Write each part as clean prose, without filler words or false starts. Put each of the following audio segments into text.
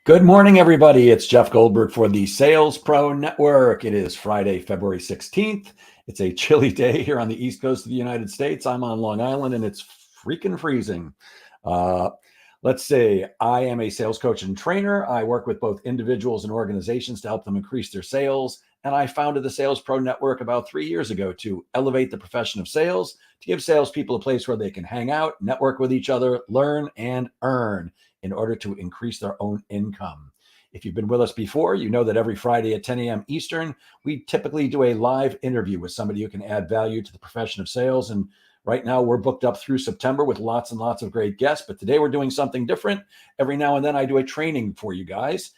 Good morning, everybody. It's Jeff Goldberg for the Sales Pro Network. It is Friday, February 16th. It's a chilly day here on the East Coast of the United States. I'm on Long Island and it's freaking freezing. Let's see. I am a sales coach and trainer. I work with both individuals and organizations to help them increase their sales. And I founded the Sales Pro Network about 3 years ago to elevate the profession of sales, to give salespeople a place where they can hang out, network with each other, learn, and earn in order to increase their own income. If you've been with us before, you know that every Friday at 10 a.m. Eastern, we typically do a live interview with somebody who can add value to the profession of sales. And right now we're booked up through September with lots and lots of great guests. But today we're doing something different. Every now and then I do a training for you guys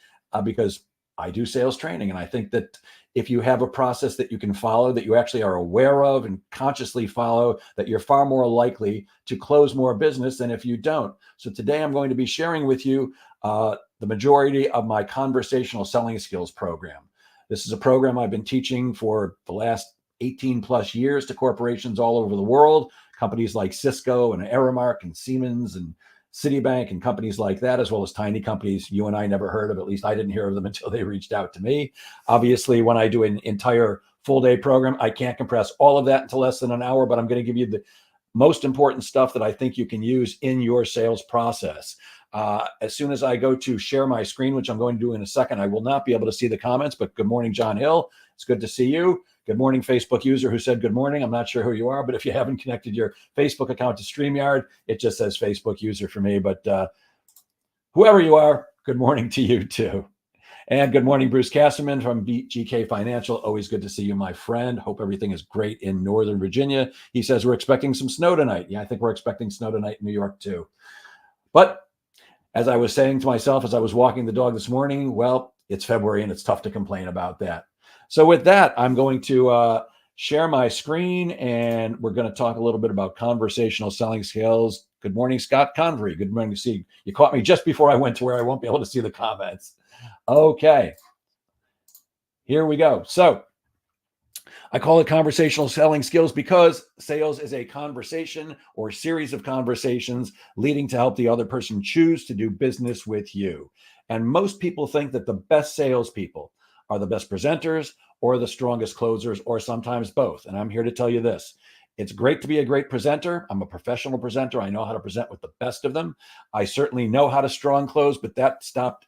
because I do sales training. And I think that if you have a process that you can follow, that you actually are aware of and consciously follow, that you're far more likely to close more business than if you don't. So today I'm going to be sharing with you the majority of my conversational selling skills program. This is a program I've been teaching for the last 18 plus years to corporations all over the world, companies like Cisco and Aramark and Siemens and Citibank and companies like that, as well as tiny companies you and I never heard of. At least I didn't hear of them until they reached out to me. Obviously, when I do an entire full day program, I can't compress all of that into less than an hour, but I'm going to give you the most important stuff that I think you can use in your sales process. As soon as I go to share my screen, which I'm going to do in a second, I will not be able to see the comments, but good morning, John Hill. It's good to see you. Good morning, Facebook user who said good morning. I'm not sure who you are, but if you haven't connected your Facebook account to StreamYard, it just says Facebook user for me. But whoever you are, good morning to you too. And good morning, Bruce Kasserman from GK Financial. Always good to see you, my friend. Hope everything is great in Northern Virginia. He says we're expecting some snow tonight. Yeah, I think we're expecting snow tonight in New York too. But as I was saying to myself as I was walking the dog this morning, well, it's February and it's tough to complain about that. So with that, I'm going to share my screen and we're going to talk a little bit about conversational selling skills. Good morning, Scott Convery. Good morning to see you. You caught me just before I went to where I won't be able to see the comments. Okay, here we go. So I call it conversational selling skills because sales is a conversation or series of conversations leading to help the other person choose to do business with you. And most people think that the best salespeople are the best presenters or the strongest closers, or sometimes both. And I'm here to tell you this. It's great to be a great presenter. I'm a professional presenter. I know how to present with the best of them. I certainly know how to strong close, but that stopped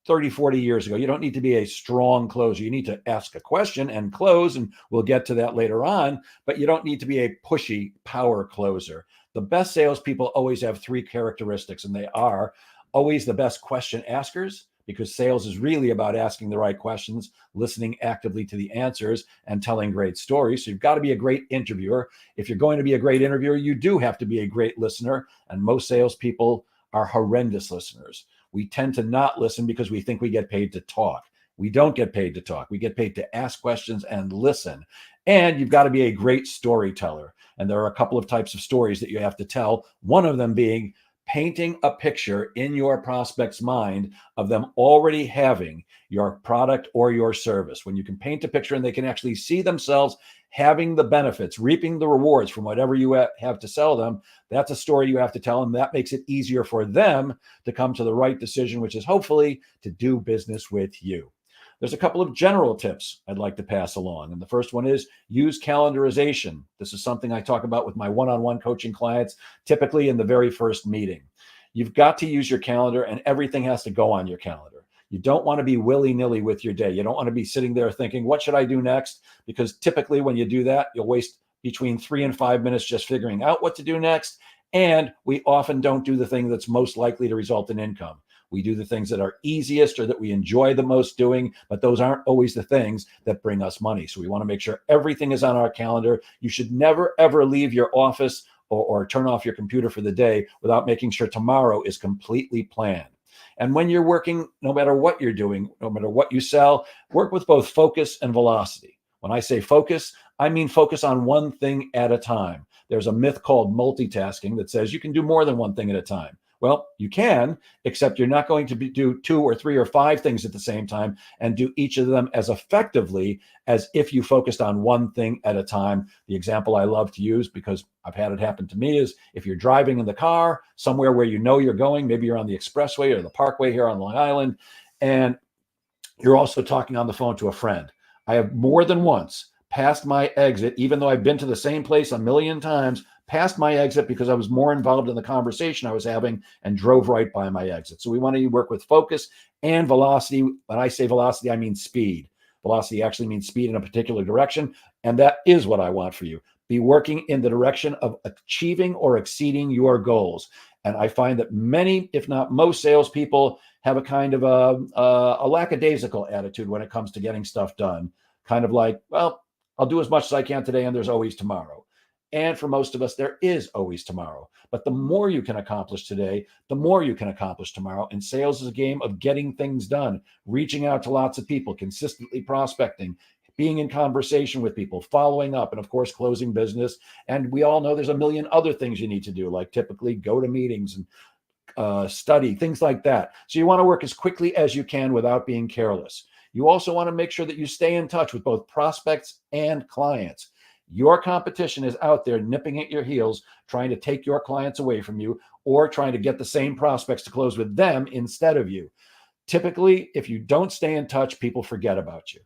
30, 40 years ago. You don't need to be a strong closer. You need to ask a question and close, and we'll get to that later on, but you don't need to be a pushy power closer. The best salespeople always have three characteristics, and they are always the best question askers, because sales is really about asking the right questions, listening actively to the answers, and telling great stories. So you've got to be a great interviewer. If you're going to be a great interviewer, you do have to be a great listener, and most salespeople are horrendous listeners. We tend to not listen because we think we get paid to talk. We don't get paid to talk. We get paid to ask questions and listen. And you've got to be a great storyteller. And there are a couple of types of stories that you have to tell, one of them being painting a picture in your prospect's mind of them already having your product or your service. When you can paint a picture and they can actually see themselves having the benefits, reaping the rewards from whatever you have to sell them, that's a story you have to tell them. That makes it easier for them to come to the right decision, which is hopefully to do business with you. There's a couple of general tips I'd like to pass along. And the first one is use calendarization. This is something I talk about with my one-on-one coaching clients, typically in the very first meeting. You've got to use your calendar, and everything has to go on your calendar. You don't want to be willy-nilly with your day. You don't want to be sitting there thinking, what should I do next? Because typically when you do that, you'll waste between 3 and 5 minutes just figuring out what to do next. And we often don't do the thing that's most likely to result in income. We do the things that are easiest or that we enjoy the most doing, but those aren't always the things that bring us money. So we want to make sure everything is on our calendar. You should never, ever leave your office or turn off your computer for the day without making sure tomorrow is completely planned. And when you're working, no matter what you're doing, no matter what you sell, work with both focus and velocity. When I say focus, I mean focus on one thing at a time. There's a myth called multitasking that says you can do more than one thing at a time. Well, you can, except you're not going to do 2 or 3 or 5 things at the same time and do each of them as effectively as if you focused on one thing at a time. The example I love to use, because I've had it happen to me, is if you're driving in the car somewhere where you know you're going, maybe you're on the expressway or the parkway here on Long Island, and you're also talking on the phone to a friend. I have more than once passed my exit, even though I've been to the same place a million times, passed my exit because I was more involved in the conversation I was having and drove right by my exit. So we want to work with focus and velocity. When I say velocity, I mean speed. Velocity actually means speed in a particular direction. And that is what I want for you. Be working in the direction of achieving or exceeding your goals. And I find that many, if not most, salespeople have a kind of a lackadaisical attitude when it comes to getting stuff done. Kind of like, well, I'll do as much as I can today and there's always tomorrow. And for most of us, there is always tomorrow. But the more you can accomplish today, the more you can accomplish tomorrow. And sales is a game of getting things done, reaching out to lots of people, consistently prospecting, being in conversation with people, following up, and of course, closing business. And we all know there's a million other things you need to do, like typically go to meetings and study, things like that. So you want to work as quickly as you can without being careless. You also want to make sure that you stay in touch with both prospects and clients. Your competition is out there nipping at your heels, trying to take your clients away from you or trying to get the same prospects to close with them instead of you. Typically, if you don't stay in touch, people forget about you.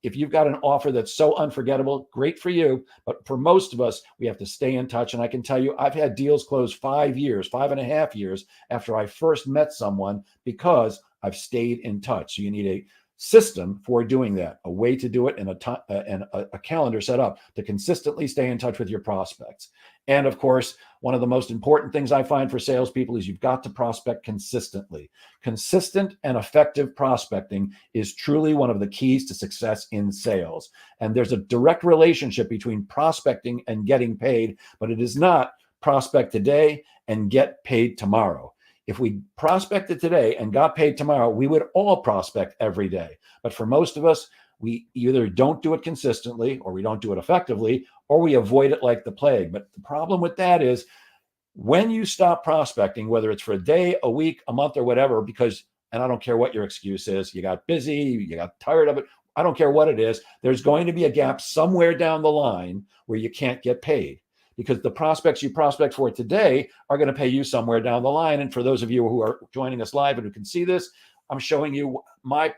If you've got an offer that's so unforgettable, great for you. But for most of us, we have to stay in touch. And I can tell you, I've had deals close 5 years, 5.5 years after I first met someone because I've stayed in touch. So you need a system for doing that, a way to do it, and a calendar set up to consistently stay in touch with your prospects. And of course, one of the most important things I find for salespeople is you've got to prospect consistently. Consistent and effective prospecting is truly one of the keys to success in sales. And there's a direct relationship between prospecting and getting paid, but it is not prospect today and get paid tomorrow. If we prospected today and got paid tomorrow, we would all prospect every day. But for most of us, we either don't do it consistently or we don't do it effectively, or we avoid it like the plague. But the problem with that is when you stop prospecting, whether it's for a day, a week, a month, or whatever, because, and I don't care what your excuse is, you got busy, you got tired of it, I don't care what it is, there's going to be a gap somewhere down the line where you can't get paid. Because the prospects you prospect for today are going to pay you somewhere down the line. And for those of you who are joining us live and who can see this, I'm showing you my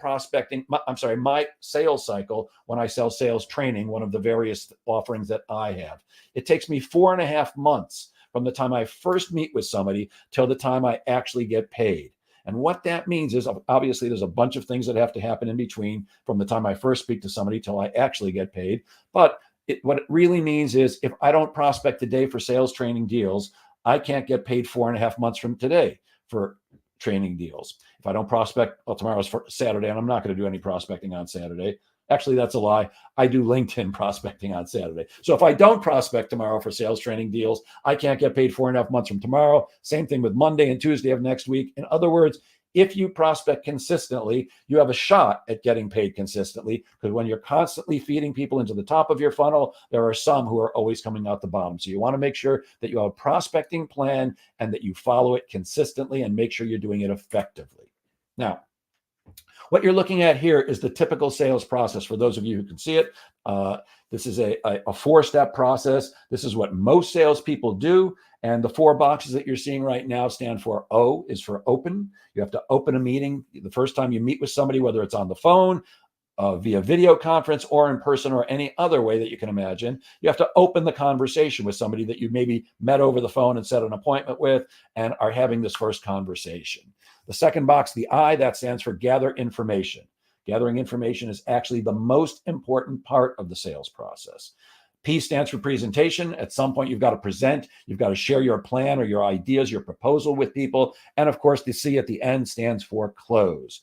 my sales cycle when I sell sales training, one of the various offerings that I have. It takes me 4.5 months from the time I first meet with somebody till the time I actually get paid. And what that means is obviously there's a bunch of things that have to happen in between from the time I first speak to somebody till I actually get paid. But what it really means is if I don't prospect today for sales training deals, I can't get paid 4.5 months from today for training deals. If I don't prospect, well, tomorrow's Saturday, and I'm not going to do any prospecting on Saturday. Actually, that's a lie. I do LinkedIn prospecting on Saturday. So if I don't prospect tomorrow for sales training deals, I can't get paid 4.5 months from tomorrow. Same thing with Monday and Tuesday of next week. In other words, if you prospect consistently, you have a shot at getting paid consistently, because when you're constantly feeding people into the top of your funnel, there are some who are always coming out the bottom. So you want to make sure that you have a prospecting plan and that you follow it consistently and make sure you're doing it effectively. Now, what you're looking at here is the typical sales process. For those of you who can see it, this is a 4-step process. This is what most salespeople do. And the 4 boxes that you're seeing right now stand for O is for open. You have to open a meeting. The first time you meet with somebody, whether it's on the phone, via video conference, or in person, or any other way that you can imagine, you have to open the conversation with somebody that you maybe met over the phone and set an appointment with and are having this first conversation. The second box, the I, that stands for gather information. Gathering information is actually the most important part of the sales process. P stands for presentation. At some point, you've got to present. You've got to share your plan or your ideas, your proposal with people. And of course, the C at the end stands for close.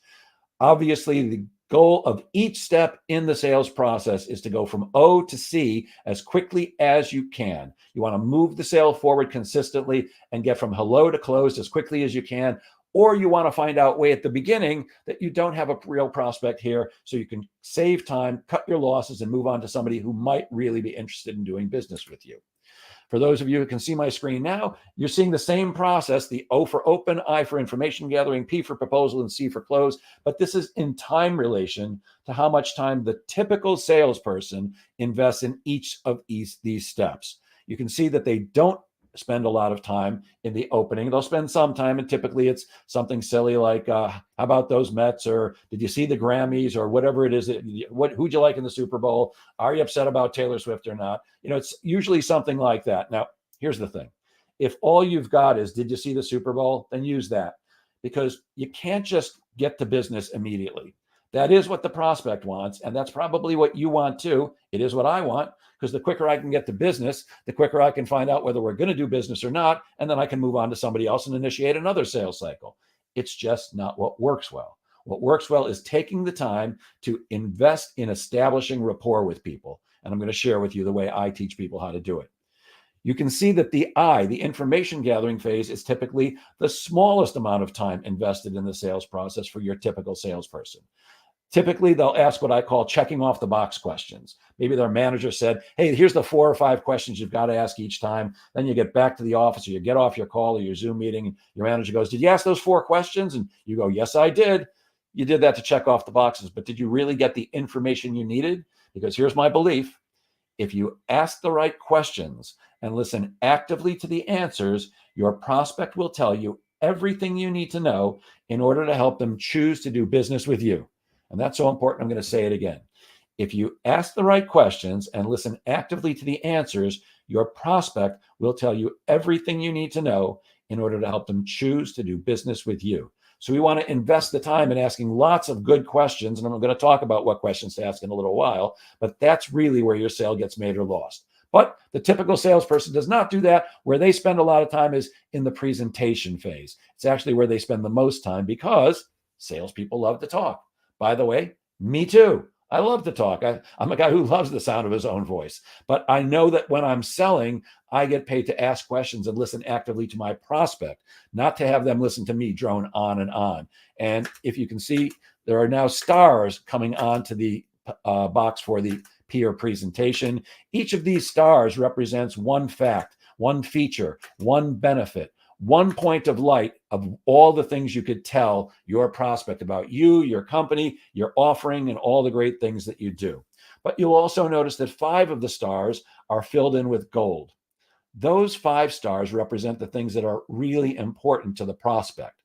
Obviously, the goal of each step in the sales process is to go from O to C as quickly as you can. You want to move the sale forward consistently and get from hello to closed as quickly as you can. Or you want to find out way at the beginning that you don't have a real prospect here, so you can save time, cut your losses, and move on to somebody who might really be interested in doing business with you. For those of you who can see my screen now, you're seeing the same process, the O for open, I for information gathering, P for proposal, and C for close. But this is in time relation to how much time the typical salesperson invests in each of these steps. You can see that they don't spend a lot of time in the opening. They'll spend some time, and typically it's something silly like, how about those Mets? Or did you see the Grammys? Or whatever it is. Who'd you like in the Super Bowl? Are you upset about Taylor Swift or not? It's usually something like that. Now, here's the thing. If all you've got is, did you see the Super Bowl? Then use that, because you can't just get to business immediately. That is what the prospect wants, and that's probably what you want too. It is what I want, because the quicker I can get to business, the quicker I can find out whether we're going to do business or not, and then I can move on to somebody else and initiate another sales cycle. It's just not what works well. What works well is taking the time to invest in establishing rapport with people, and I'm going to share with you the way I teach people how to do it. You can see that the information gathering phase, is typically the smallest amount of time invested in the sales process for your typical salesperson. Typically, they'll ask what I call checking off the box questions. Maybe their manager said, hey, here's the 4 or 5 questions you've got to ask each time. Then you get back to the office, or you get off your call or your Zoom meeting, and your manager goes, did you ask those 4 questions? And you go, yes, I did. You did that to check off the boxes, but did you really get the information you needed? Because here's my belief. If you ask the right questions and listen actively to the answers, your prospect will tell you everything you need to know in order to help them choose to do business with you. And that's so important. I'm going to say it again. If you ask the right questions and listen actively to the answers, your prospect will tell you everything you need to know in order to help them choose to do business with you. So we want to invest the time in asking lots of good questions. And I'm going to talk about what questions to ask in a little while, but that's really where your sale gets made or lost. But the typical salesperson does not do that. Where they spend a lot of time is in the presentation phase. It's actually where they spend the most time, because salespeople love to talk. By the way, me too. I love to talk. I'm a guy who loves the sound of his own voice. But I know that when I'm selling, I get paid to ask questions and listen actively to my prospect, not to have them listen to me drone on and on. And if you can see, there are now stars coming onto the box for the peer presentation. Each of these stars represents one fact, one feature, one benefit, one point of light of all the things you could tell your prospect about you, your company, your offering, and all the great things that you do. But you'll also notice that 5 of the stars are filled in with gold. Those 5 stars represent the things that are really important to the prospect.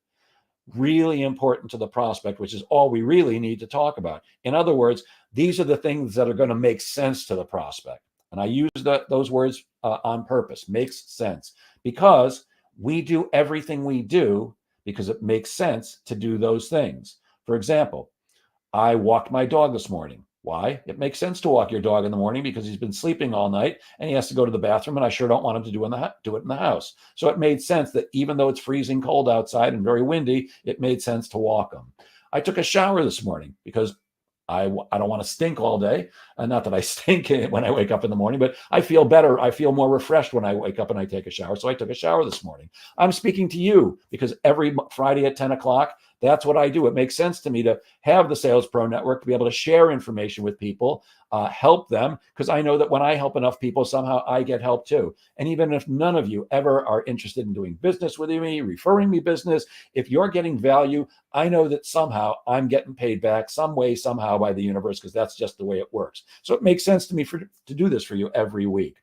Really important to the prospect, which is all we really need to talk about. In other words, these are the things that are going to make sense to the prospect. And I use those words on purpose, makes sense, because we do everything we do because it makes sense to do those things. For example, I walked my dog this morning. Why? It makes sense to walk your dog in the morning because he's been sleeping all night and he has to go to the bathroom, and I sure don't want him to do it in the house. So it made sense that even though it's freezing cold outside and very windy, it made sense to walk him. I took a shower this morning because I don't want to stink all day. Not that I stink when I wake up in the morning, but I feel better. I feel more refreshed when I wake up and I take a shower. So I took a shower this morning. I'm speaking to you because every Friday at 10 o'clock, that's what I do. It makes sense to me to have the Sales Pro Network, to be able to share information with people, help them, because I know that when I help enough people, somehow I get help too. And even if none of you ever are interested in doing business with me, referring me business, if you're getting value, I know that somehow I'm getting paid back some way, somehow by the universe, because that's just the way it works. So it makes sense to me to do this for you every week.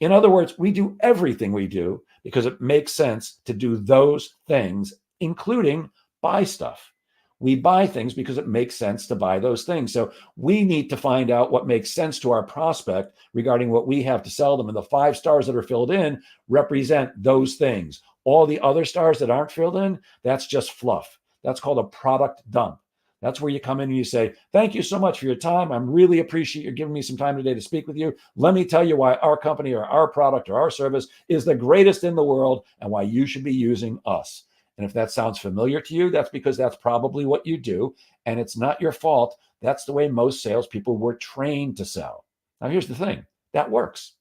In other words, we do everything we do because it makes sense to do those things, including buy stuff. We buy things because it makes sense to buy those things. So we need to find out what makes sense to our prospect regarding what we have to sell them. And the 5 stars that are filled in represent those things. All the other stars that aren't filled in, that's just fluff. That's called a product dump. That's where you come in and you say, thank you so much for your time. I really appreciate you giving me some time today to speak with you. Let me tell you why our company or our product or our service is the greatest in the world and why you should be using us. And if that sounds familiar to you, that's because that's probably what you do. And it's not your fault. That's the way most salespeople were trained to sell. Now, here's the thing. That works.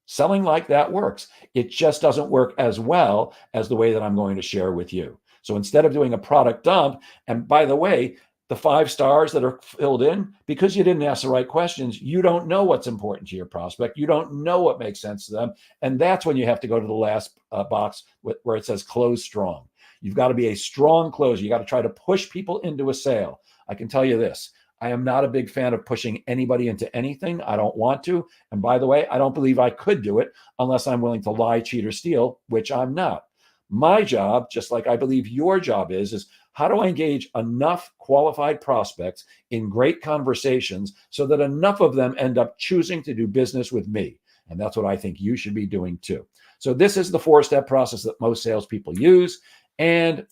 Selling like that works. It just doesn't work as well as the way that I'm going to share with you. So instead of doing a product dump, and by the way, the 5 stars that are filled in? Because you didn't ask the right questions. You don't know what's important to your prospect. You don't know what makes sense to them. And that's when you have to go to the last box where it says close strong. You've got to be a strong closer. You got to try to push people into a sale. I can tell you this. I am not a big fan of pushing anybody into anything. I don't want to. And by the way, I don't believe I could do it unless I'm willing to lie, cheat, or steal, which I'm not. My job, just like I believe your job is how do I engage enough qualified prospects in great conversations so that enough of them end up choosing to do business with me? And that's what I think you should be doing too. So this is the 4-step process that most salespeople use. And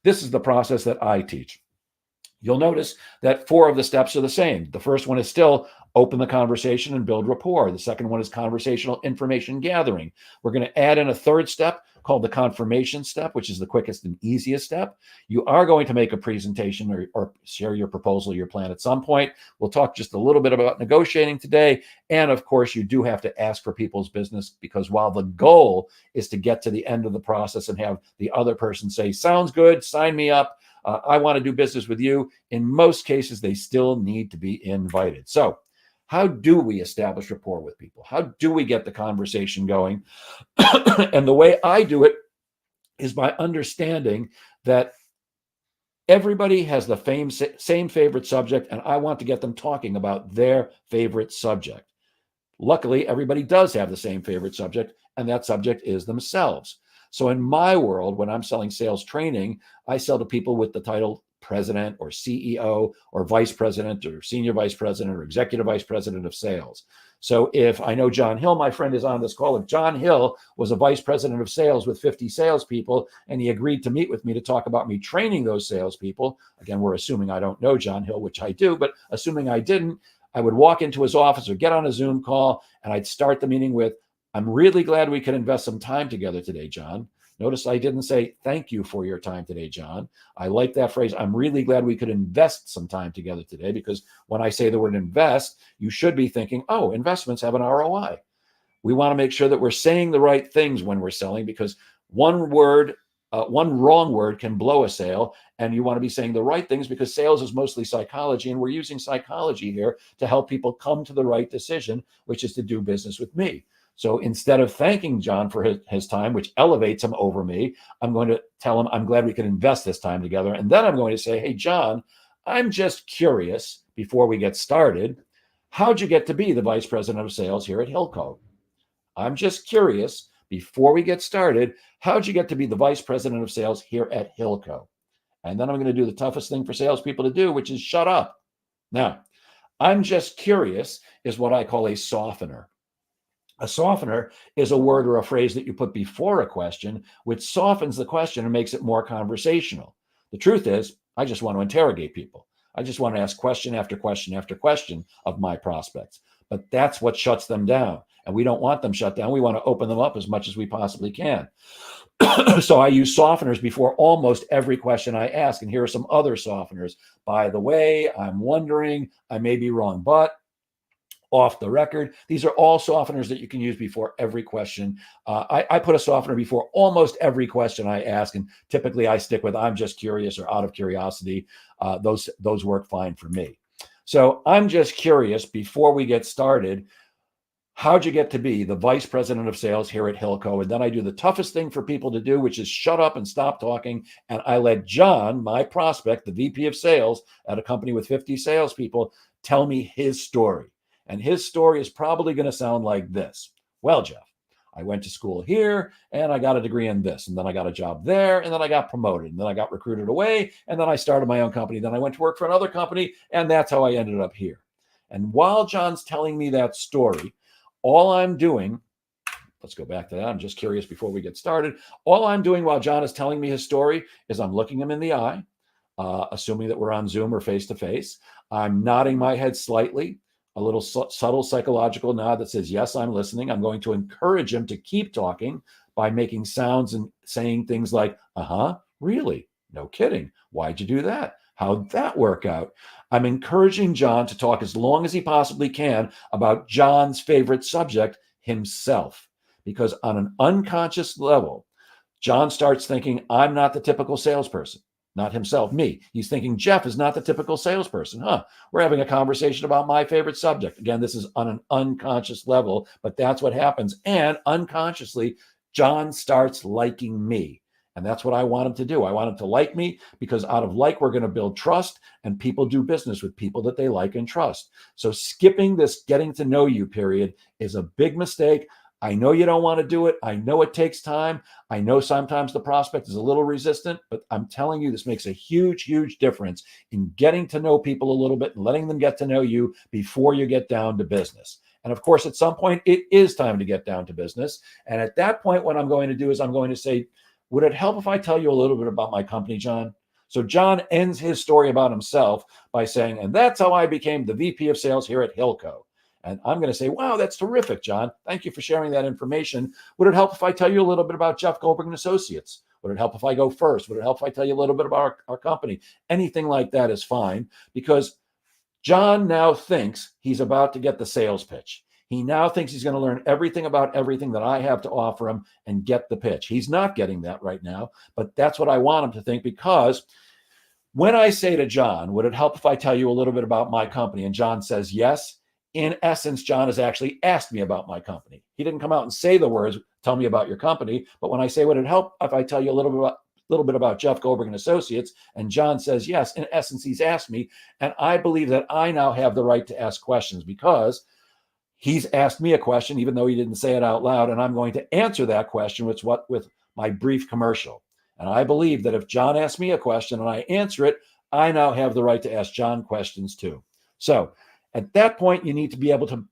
this is the process that I teach. You'll notice that 4 of the steps are the same. The first one is still open the conversation and build rapport. The second one is conversational information gathering. We're going to add in a 3rd step called the confirmation step, which is the quickest and easiest step. You are going to make a presentation or share your proposal, your plan at some point. We'll talk just a little bit about negotiating today. And of course, you do have to ask for people's business, because while the goal is to get to the end of the process and have the other person say, sounds good, sign me up, I want to do business with you, in most cases, they still need to be invited. So how do we establish rapport with people? How do we get the conversation going? And the way I do it is by understanding that everybody has the same favorite subject, and I want to get them talking about their favorite subject. Luckily, everybody does have the same favorite subject, and that subject is themselves. So in my world, when I'm selling sales training, I sell to people with the title president or CEO or vice president or senior vice president or executive vice president of sales. So if I know John Hill, my friend, is on this call, if John Hill was a vice president of sales with 50 salespeople and he agreed to meet with me to talk about me training those salespeople, again, we're assuming I don't know John Hill, which I do, but assuming I didn't, I would walk into his office or get on a Zoom call and I'd start the meeting with, I'm really glad we could invest some time together today, John. Notice I didn't say, thank you for your time today, John. I like that phrase. I'm really glad we could invest some time together today, because when I say the word invest, you should be thinking, oh, investments have an ROI. We want to make sure that we're saying the right things when we're selling, because one wrong word can blow a sale, and you want to be saying the right things, because sales is mostly psychology, and we're using psychology here to help people come to the right decision, which is to do business with me. So instead of thanking John for his time, which elevates him over me, I'm going to tell him I'm glad we could invest this time together. And then I'm going to say, hey, John, I'm just curious, before we get started, how'd you get to be the vice president of sales here at Hilco? I'm just curious, before we get started, how'd you get to be the vice president of sales here at Hilco? And then I'm going to do the toughest thing for salespeople to do, which is shut up. Now, I'm just curious is what I call a softener. A softener is a word or a phrase that you put before a question, which softens the question and makes it more conversational. The truth is, I just want to interrogate people. I just want to ask question after question after question of my prospects. But that's what shuts them down. And we don't want them shut down. We want to open them up as much as we possibly can. So I use softeners before almost every question I ask. And here are some other softeners. By the way, I'm wondering, I may be wrong, but off the record. These are all softeners that you can use before every question. I put a softener before almost every question I ask, and typically I stick with I'm just curious or out of curiosity. Those work fine for me. So I'm just curious, before we get started, how'd you get to be the vice president of sales here at Hilco? And then I do the toughest thing for people to do, which is shut up and stop talking. And I let John, my prospect, the VP of sales at a company with 50 salespeople, tell me his story. And his story is probably going to sound like this. Well, Jeff, I went to school here and I got a degree in this, and then I got a job there, and then I got promoted, and then I got recruited away, and then I started my own company. Then I went to work for another company, and that's how I ended up here. And while John's telling me that story, all I'm doing, let's go back to that. I'm just curious before we get started. All I'm doing while John is telling me his story is I'm looking him in the eye, assuming that we're on Zoom or face-to-face. I'm nodding my head slightly, a little subtle psychological nod that says, yes, I'm listening. I'm going to encourage him to keep talking by making sounds and saying things like, really? No kidding. Why'd you do that? How'd that work out? I'm encouraging John to talk as long as he possibly can about John's favorite subject, himself, because on an unconscious level, John starts thinking, I'm not the typical salesperson. not himself, me. He's thinking Jeff is not the typical salesperson. We're having a conversation about my favorite subject. Again, this is on an unconscious level, but that's what happens. And unconsciously, John starts liking me. And that's what I want him to do. I want him to like me because out of like, we're going to build trust, and people do business with people that they like and trust. So skipping this getting to know you period is a big mistake. I know you don't want to do it. I know it takes time. I know sometimes the prospect is a little resistant, but I'm telling you, this makes a huge, huge difference in getting to know people a little bit and letting them get to know you before you get down to business. And of course, at some point, it is time to get down to business. And at that point, what I'm going to do is I'm going to say, would it help if I tell you a little bit about my company, John? So John ends his story about himself by saying, and that's how I became the VP of sales here at Hilco. And I'm going to say, wow, that's terrific, John. Thank you for sharing that information. Would it help if I tell you a little bit about Jeff Goldberg and Associates? Would it help if I go first? Would it help if I tell you a little bit about our company? Anything like that is fine, because John now thinks he's about to get the sales pitch. He now thinks he's going to learn everything about everything that I have to offer him and get the pitch. He's not getting that right now, but that's what I want him to think, because when I say to John, would it help if I tell you a little bit about my company? And John says yes. In essence, John has actually asked me about my company. He didn't come out and say the words, tell me about your company. But when I say, would it help if I tell you a little bit about Jeff Goldberg and Associates? And John says yes. In essence, he's asked me. And I believe that I now have the right to ask questions, because he's asked me a question, even though he didn't say it out loud. And I'm going to answer that question with my brief commercial. And I believe that if John asks me a question and I answer it, I now have the right to ask John questions too. So at that point, you need to be able to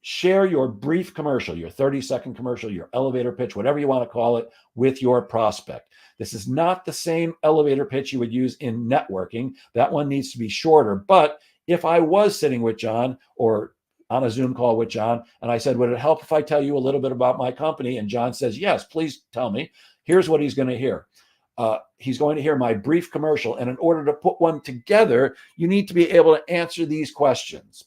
share your brief commercial, your 30-second commercial, your elevator pitch, whatever you want to call it, with your prospect. This is not the same elevator pitch you would use in networking. That one needs to be shorter. But if I was sitting with John or on a Zoom call with John, and I said, would it help if I tell you a little bit about my company? And John says, yes, please tell me. Here's what he's going to hear. He's going to hear my brief commercial. And in order to put one together, you need to be able to answer these questions.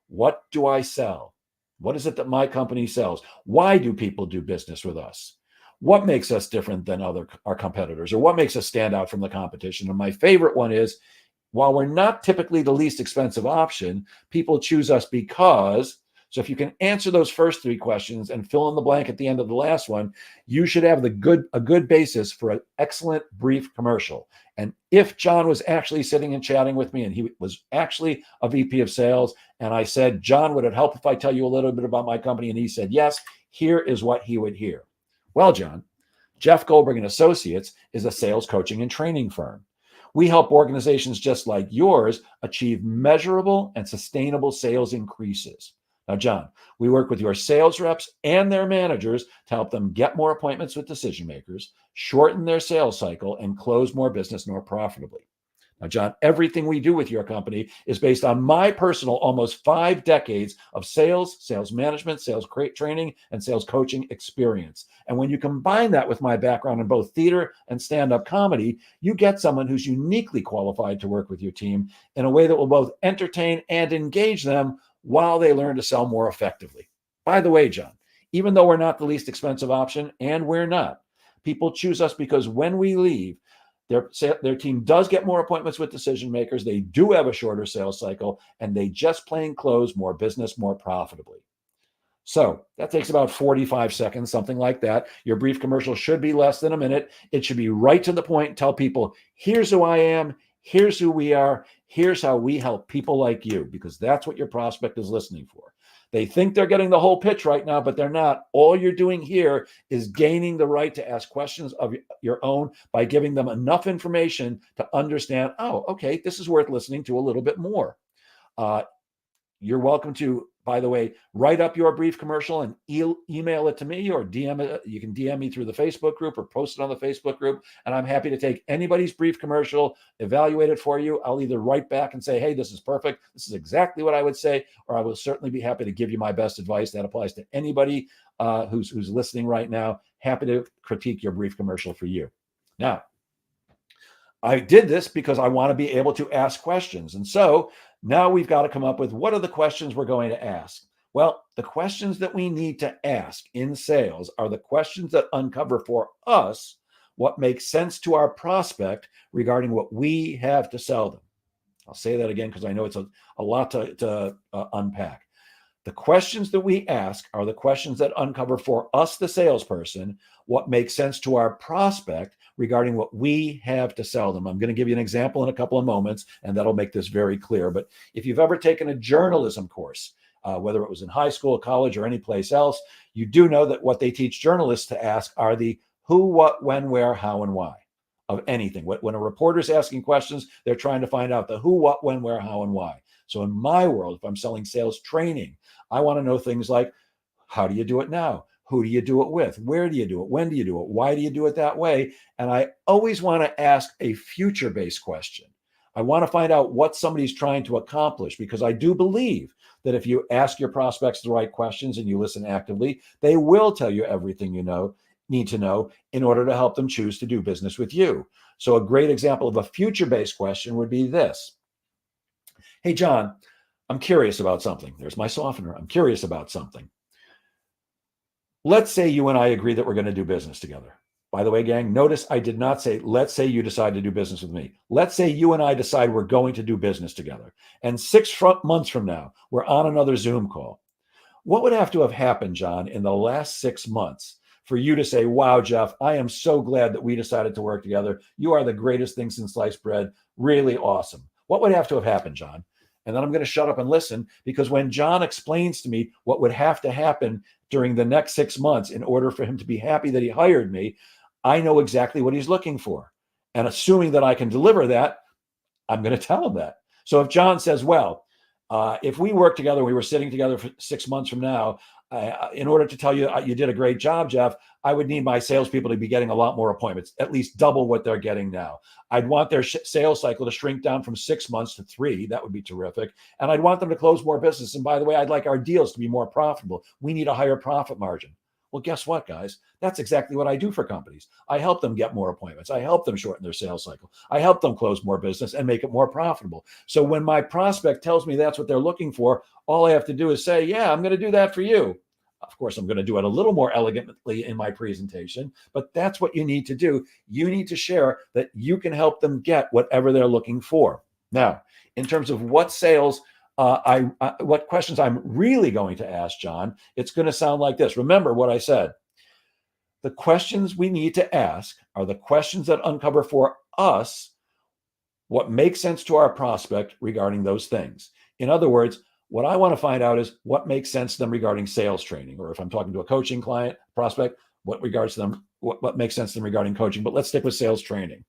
What do I sell? What is it that my company sells? Why do people do business with us? What makes us different than our competitors? Or what makes us stand out from the competition? And my favorite one is, while we're not typically the least expensive option, people choose us because. So if you can answer those first three questions and fill in the blank at the end of the last one, you should have a good basis for an excellent brief commercial. And if John was actually sitting and chatting with me, and he was actually a VP of sales, and I said, John, would it help if I tell you a little bit about my company? And he said, yes, here is what he would hear. Well, John, Jeff Goldberg and Associates is a sales coaching and training firm. We help organizations just like yours achieve measurable and sustainable sales increases. Now, John, we work with your sales reps and their managers to help them get more appointments with decision makers, shorten their sales cycle, and close more business more profitably. Now, John, everything we do with your company is based on my personal almost 5 decades of sales management, sales training, and sales coaching experience. And when you combine that with my background in both theater and stand-up comedy, you get someone who's uniquely qualified to work with your team in a way that will both entertain and engage them while they learn to sell more effectively. By the way, John, even though we're not the least expensive option, and we're not, people choose us because when we leave, their team does get more appointments with decision makers, they do have a shorter sales cycle, and they just plain close more business more profitably. So that takes about 45 seconds, something like that. Your brief commercial should be less than a minute. It should be right to the point. Tell people, here's who I am. Here's who we are. Here's how we help people like you, because that's what your prospect is listening for. They think they're getting the whole pitch right now, but they're not. All you're doing here is gaining the right to ask questions of your own by giving them enough information to understand, oh, okay, this is worth listening to a little bit more. You're welcome to, by the way, write up your brief commercial and email it to me, or DM it. You can DM me through the Facebook group or post it on the Facebook group. And I'm happy to take anybody's brief commercial, evaluate it for you. I'll either write back and say, hey, this is perfect. This is exactly what I would say. Or I will certainly be happy to give you my best advice. That applies to anybody who's listening right now. Happy to critique your brief commercial for you. Now, I did this because I want to be able to ask questions. And so now we've got to come up with, what are the questions we're going to ask? Well, the questions that we need to ask in sales are the questions that uncover for us what makes sense to our prospect regarding what we have to sell them. I'll say that again because I know it's a lot to unpack. The questions that we ask are the questions that uncover for us, the salesperson, what makes sense to our prospect regarding what we have to sell them. I'm going to give you an example in a couple of moments, and that'll make this very clear. But if you've ever taken a journalism course, whether it was in high school, college, or any place else, you do know that what they teach journalists to ask are the who, what, when, where, how, and why of anything. When a reporter's asking questions, they're trying to find out the who, what, when, where, how, and why. So in my world, if I'm selling sales training, I want to know things like, how do you do it now? Who do you do it with? Where do you do it? When do you do it? Why do you do it that way? And I always want to ask a future-based question. I want to find out what somebody's trying to accomplish, because I do believe that if you ask your prospects the right questions and you listen actively, they will tell you everything you need to know in order to help them choose to do business with you. So a great example of a future-based question would be this. Hey, John, I'm curious about something. There's my softener. I'm curious about something. Let's say you and I agree that we're going to do business together. By the way, gang, notice I did not say, let's say you decide to do business with me. Let's say you and I decide we're going to do business together. And 6 months from now, we're on another Zoom call. What would have to have happened, John, in the last 6 months for you to say, wow, Jeff, I am so glad that we decided to work together. You are the greatest thing since sliced bread. Really awesome. What would have to have happened, John? And then I'm going to shut up and listen, because when John explains to me what would have to happen during the next 6 months in order for him to be happy that he hired me, I know exactly what he's looking for. And assuming that I can deliver that, I'm going to tell him that. So if John says, well, if we work together, we were sitting together for 6 months from now, in order to tell you you did a great job, Jeff, I would need my salespeople to be getting a lot more appointments, at least double what they're getting now. I'd want their sales cycle to shrink down from 6 months to 3. That would be terrific. And I'd want them to close more business. And by the way, I'd like our deals to be more profitable. We need a higher profit margin. Well, guess what, guys? That's exactly what I do for companies. I help them get more appointments. I help them shorten their sales cycle. I help them close more business and make it more profitable. So when my prospect tells me that's what they're looking for, all I have to do is say, yeah, I'm going to do that for you. Of course, I'm going to do it a little more elegantly in my presentation, but that's what you need to do. You need to share that you can help them get whatever they're looking for. Now, in terms of what sales, what questions I'm really going to ask, John, it's going to sound like this. Remember what I said. The questions we need to ask are the questions that uncover for us what makes sense to our prospect regarding those things. In other words, what I want to find out is what makes sense to them regarding sales training, or if I'm talking to a coaching client, prospect, what makes sense to them regarding coaching. But let's stick with sales training.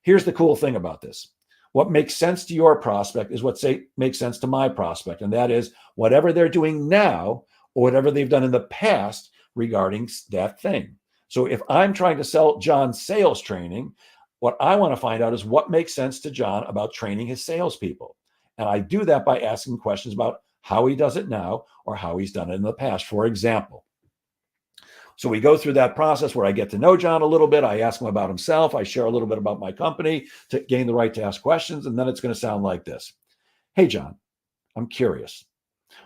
Here's the cool thing about this. What makes sense to your prospect is what makes sense to my prospect. And that is whatever they're doing now or whatever they've done in the past regarding that thing. So if I'm trying to sell John sales training, what I want to find out is what makes sense to John about training his salespeople. And I do that by asking questions about how he does it now or how he's done it in the past, for example. So we go through that process where I get to know John a little bit. I ask him about himself. I share a little bit about my company to gain the right to ask questions. And then it's going to sound like this. Hey, John, I'm curious.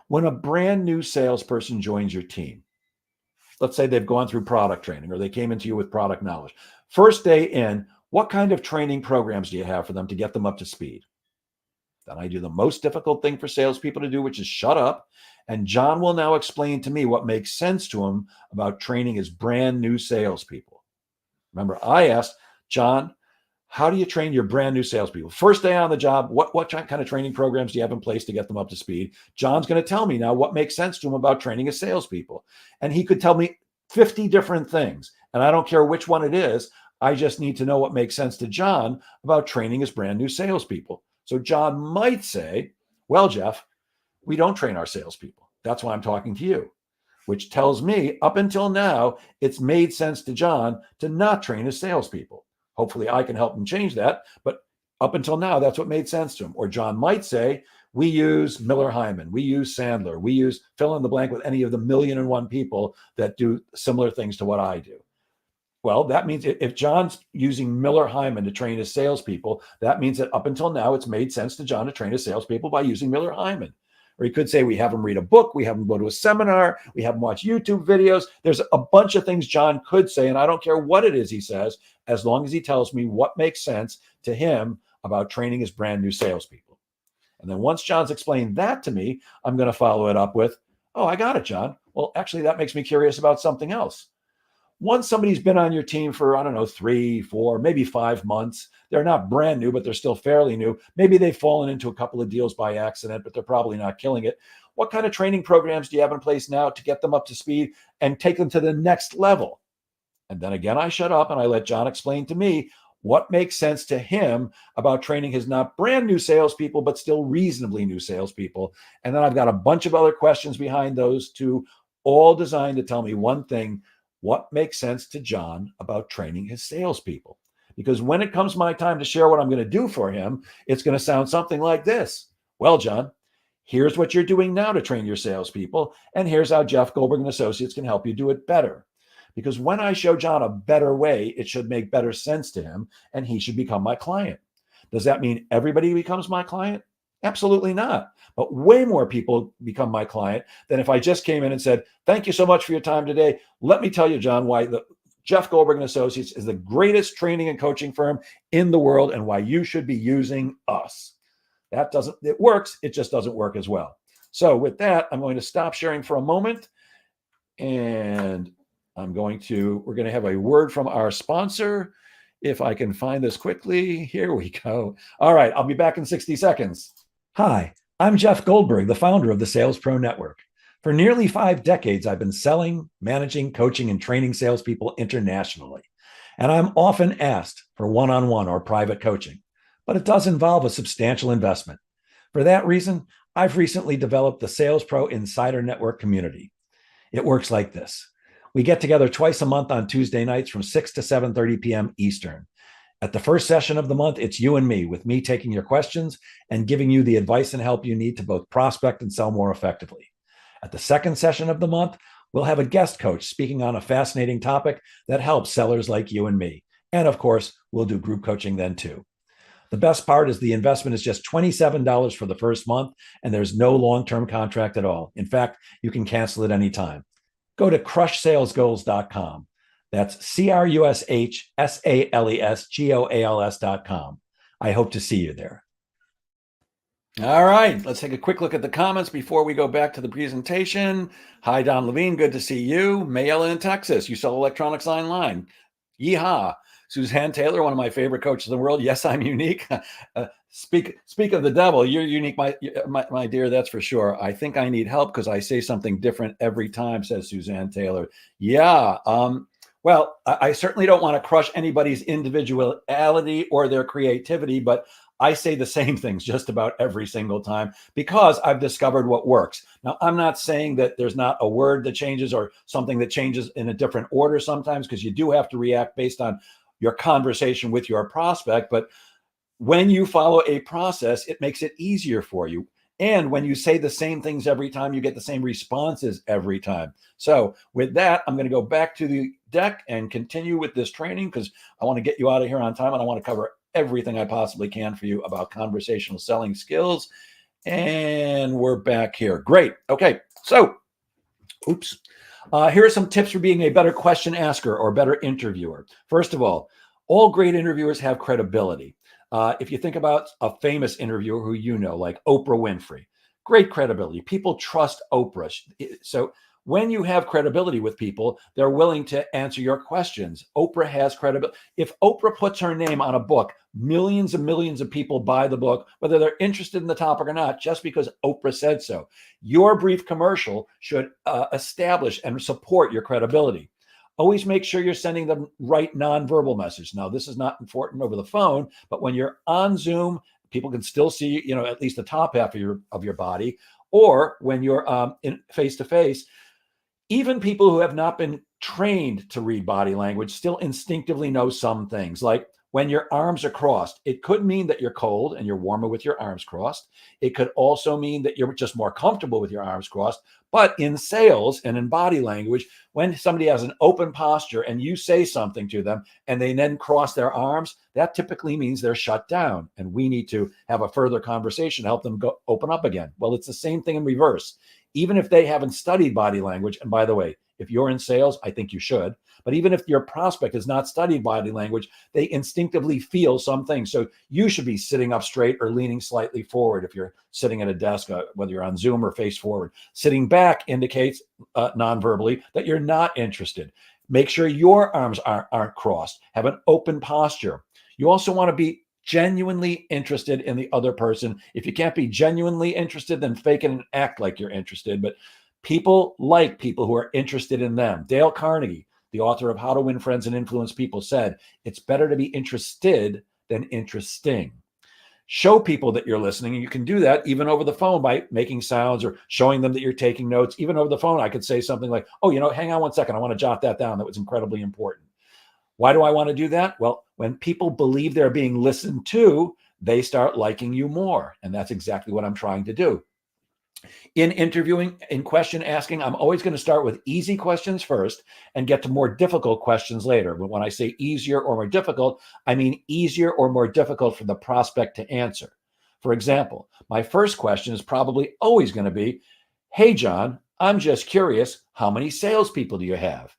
When a brand new salesperson joins your team, let's say they've gone through product training or they came into you with product knowledge. First day in, what kind of training programs do you have for them to get them up to speed? Then I do the most difficult thing for salespeople to do, which is shut up. And John will now explain to me what makes sense to him about training his brand new salespeople. Remember, I asked, John, how do you train your brand new salespeople? First day on the job, what kind of training programs do you have in place to get them up to speed? John's going to tell me now what makes sense to him about training his salespeople. And he could tell me 50 different things. And I don't care which one it is. I just need to know what makes sense to John about training his brand new salespeople. So John might say, well, Jeff, we don't train our salespeople. That's why I'm talking to you, which tells me up until now, it's made sense to John to not train his salespeople. Hopefully I can help him change that. But up until now, that's what made sense to him. Or John might say, we use Miller Hyman, we use Sandler, we use fill in the blank with any of the 1,000,001 people that do similar things to what I do. Well, that means if John's using Miller Hyman to train his salespeople, that means that up until now, it's made sense to John to train his salespeople by using Miller Hyman. Or he could say we have him read a book, we have him go to a seminar, we have him watch YouTube videos. There's a bunch of things John could say, and I don't care what it is he says, as long as he tells me what makes sense to him about training his brand new salespeople. And then once John's explained that to me, I'm going to follow it up with, oh, I got it, John. Well, actually, that makes me curious about something else. Once somebody's been on your team for, I don't know, 3, 4, maybe 5 months, they're not brand new, but they're still fairly new. Maybe they've fallen into a couple of deals by accident, but they're probably not killing it. What kind of training programs do you have in place now to get them up to speed and take them to the next level? And then again, I shut up and I let John explain to me what makes sense to him about training his not brand new salespeople, but still reasonably new salespeople. And then I've got a bunch of other questions behind those two, all designed to tell me one thing: what makes sense to John about training his salespeople. Because when it comes my time to share what I'm going to do for him, it's going to sound something like this. Well, John, here's what you're doing now to train your salespeople, and here's how Jeff Goldberg and Associates can help you do it better. Because when I show John a better way, it should make better sense to him, and he should become my client. Does that mean everybody becomes my client? Absolutely not. But way more people become my client than if I just came in and said, thank you so much for your time today. Let me tell you, John, why the Jeff Goldberg and Associates is the greatest training and coaching firm in the world and why you should be using us. It works. It just doesn't work as well. So with that, I'm going to stop sharing for a moment, and we're going to have a word from our sponsor. If I can find this quickly, here we go. All right, I'll be back in 60 seconds. Hi, I'm Jeff Goldberg, the founder of the Sales Pro Network. For nearly 5 decades, I've been selling, managing, coaching, and training salespeople internationally. And I'm often asked for one-on-one or private coaching, but it does involve a substantial investment. For that reason, I've recently developed the Sales Pro Insider Network community. It works like this. We get together twice a month on Tuesday nights from 6 to 7:30 p.m. Eastern. At the first session of the month, it's you and me, with me taking your questions and giving you the advice and help you need to both prospect and sell more effectively. At the second session of the month, we'll have a guest coach speaking on a fascinating topic that helps sellers like you and me. And of course, we'll do group coaching then too. The best part is the investment is just $27 for the first month, and there's no long-term contract at all. In fact, you can cancel at any time. Go to crushsalesgoals.com. That's crushsalesgoals.com. I hope to see you there. All right, let's take a quick look at the comments before we go back to the presentation. Hi, Don Levine. Good to see you. Mayella in Texas. You sell electronics online. Yeehaw. Suzanne Taylor, one of my favorite coaches in the world. Yes, I'm unique. Speak of the devil. You're unique, my dear. That's for sure. I think I need help because I say something different every time, says Suzanne Taylor. Yeah. Well, I certainly don't want to crush anybody's individuality or their creativity, but I say the same things just about every single time because I've discovered what works. Now, I'm not saying that there's not a word that changes or something that changes in a different order sometimes, because you do have to react based on your conversation with your prospect. But when you follow a process, it makes it easier for you. And when you say the same things every time, you get the same responses every time. So with that, I'm going to go back to the deck and continue with this training because I want to get you out of here on time and I want to cover everything I possibly can for you about conversational selling skills. And we're back here. Great. Okay. So, here are some tips for being a better question asker or better interviewer. First of all great interviewers have credibility. If you think about a famous interviewer who you know, like Oprah Winfrey, great credibility. People trust Oprah. So when you have credibility with people, they're willing to answer your questions. Oprah has credibility. If Oprah puts her name on a book, millions and millions of people buy the book, whether they're interested in the topic or not, just because Oprah said so. Your brief commercial should establish and support your credibility. Always make sure you're sending the right nonverbal message. Now, this is not important over the phone, but when you're on Zoom, people can still see, at least the top half of your body, or when you're in face-to-face. Even people who have not been trained to read body language still instinctively know some things, like when your arms are crossed, it could mean that you're cold and you're warmer with your arms crossed. It could also mean that you're just more comfortable with your arms crossed. But in sales and in body language, when somebody has an open posture and you say something to them and they then cross their arms, that typically means they're shut down. And we need to have a further conversation to help them go open up again. Well, it's the same thing in reverse. Even if they haven't studied body language, and by the way, if you're in sales, I think you should. But even if your prospect has not studied body language, they instinctively feel something. So you should be sitting up straight or leaning slightly forward if you're sitting at a desk, whether you're on Zoom or face forward. Sitting back indicates non-verbally that you're not interested. Make sure your arms aren't crossed. Have an open posture. You also want to be genuinely interested in the other person. If you can't be genuinely interested, then fake it and act like you're interested. But people like people who are interested in them. Dale Carnegie, the author of How to Win Friends and Influence People, said, it's better to be interested than interesting. Show people that you're listening, and you can do that even over the phone by making sounds or showing them that you're taking notes. Even over the phone, I could say something like, oh, hang on one second. I want to jot that down. That was incredibly important. Why do I want to do that? Well, when people believe they're being listened to, they start liking you more. And that's exactly what I'm trying to do. In interviewing, in question asking, I'm always going to start with easy questions first and get to more difficult questions later. But when I say easier or more difficult, I mean easier or more difficult for the prospect to answer. For example, my first question is probably always going to be, hey, John, I'm just curious, how many salespeople do you have?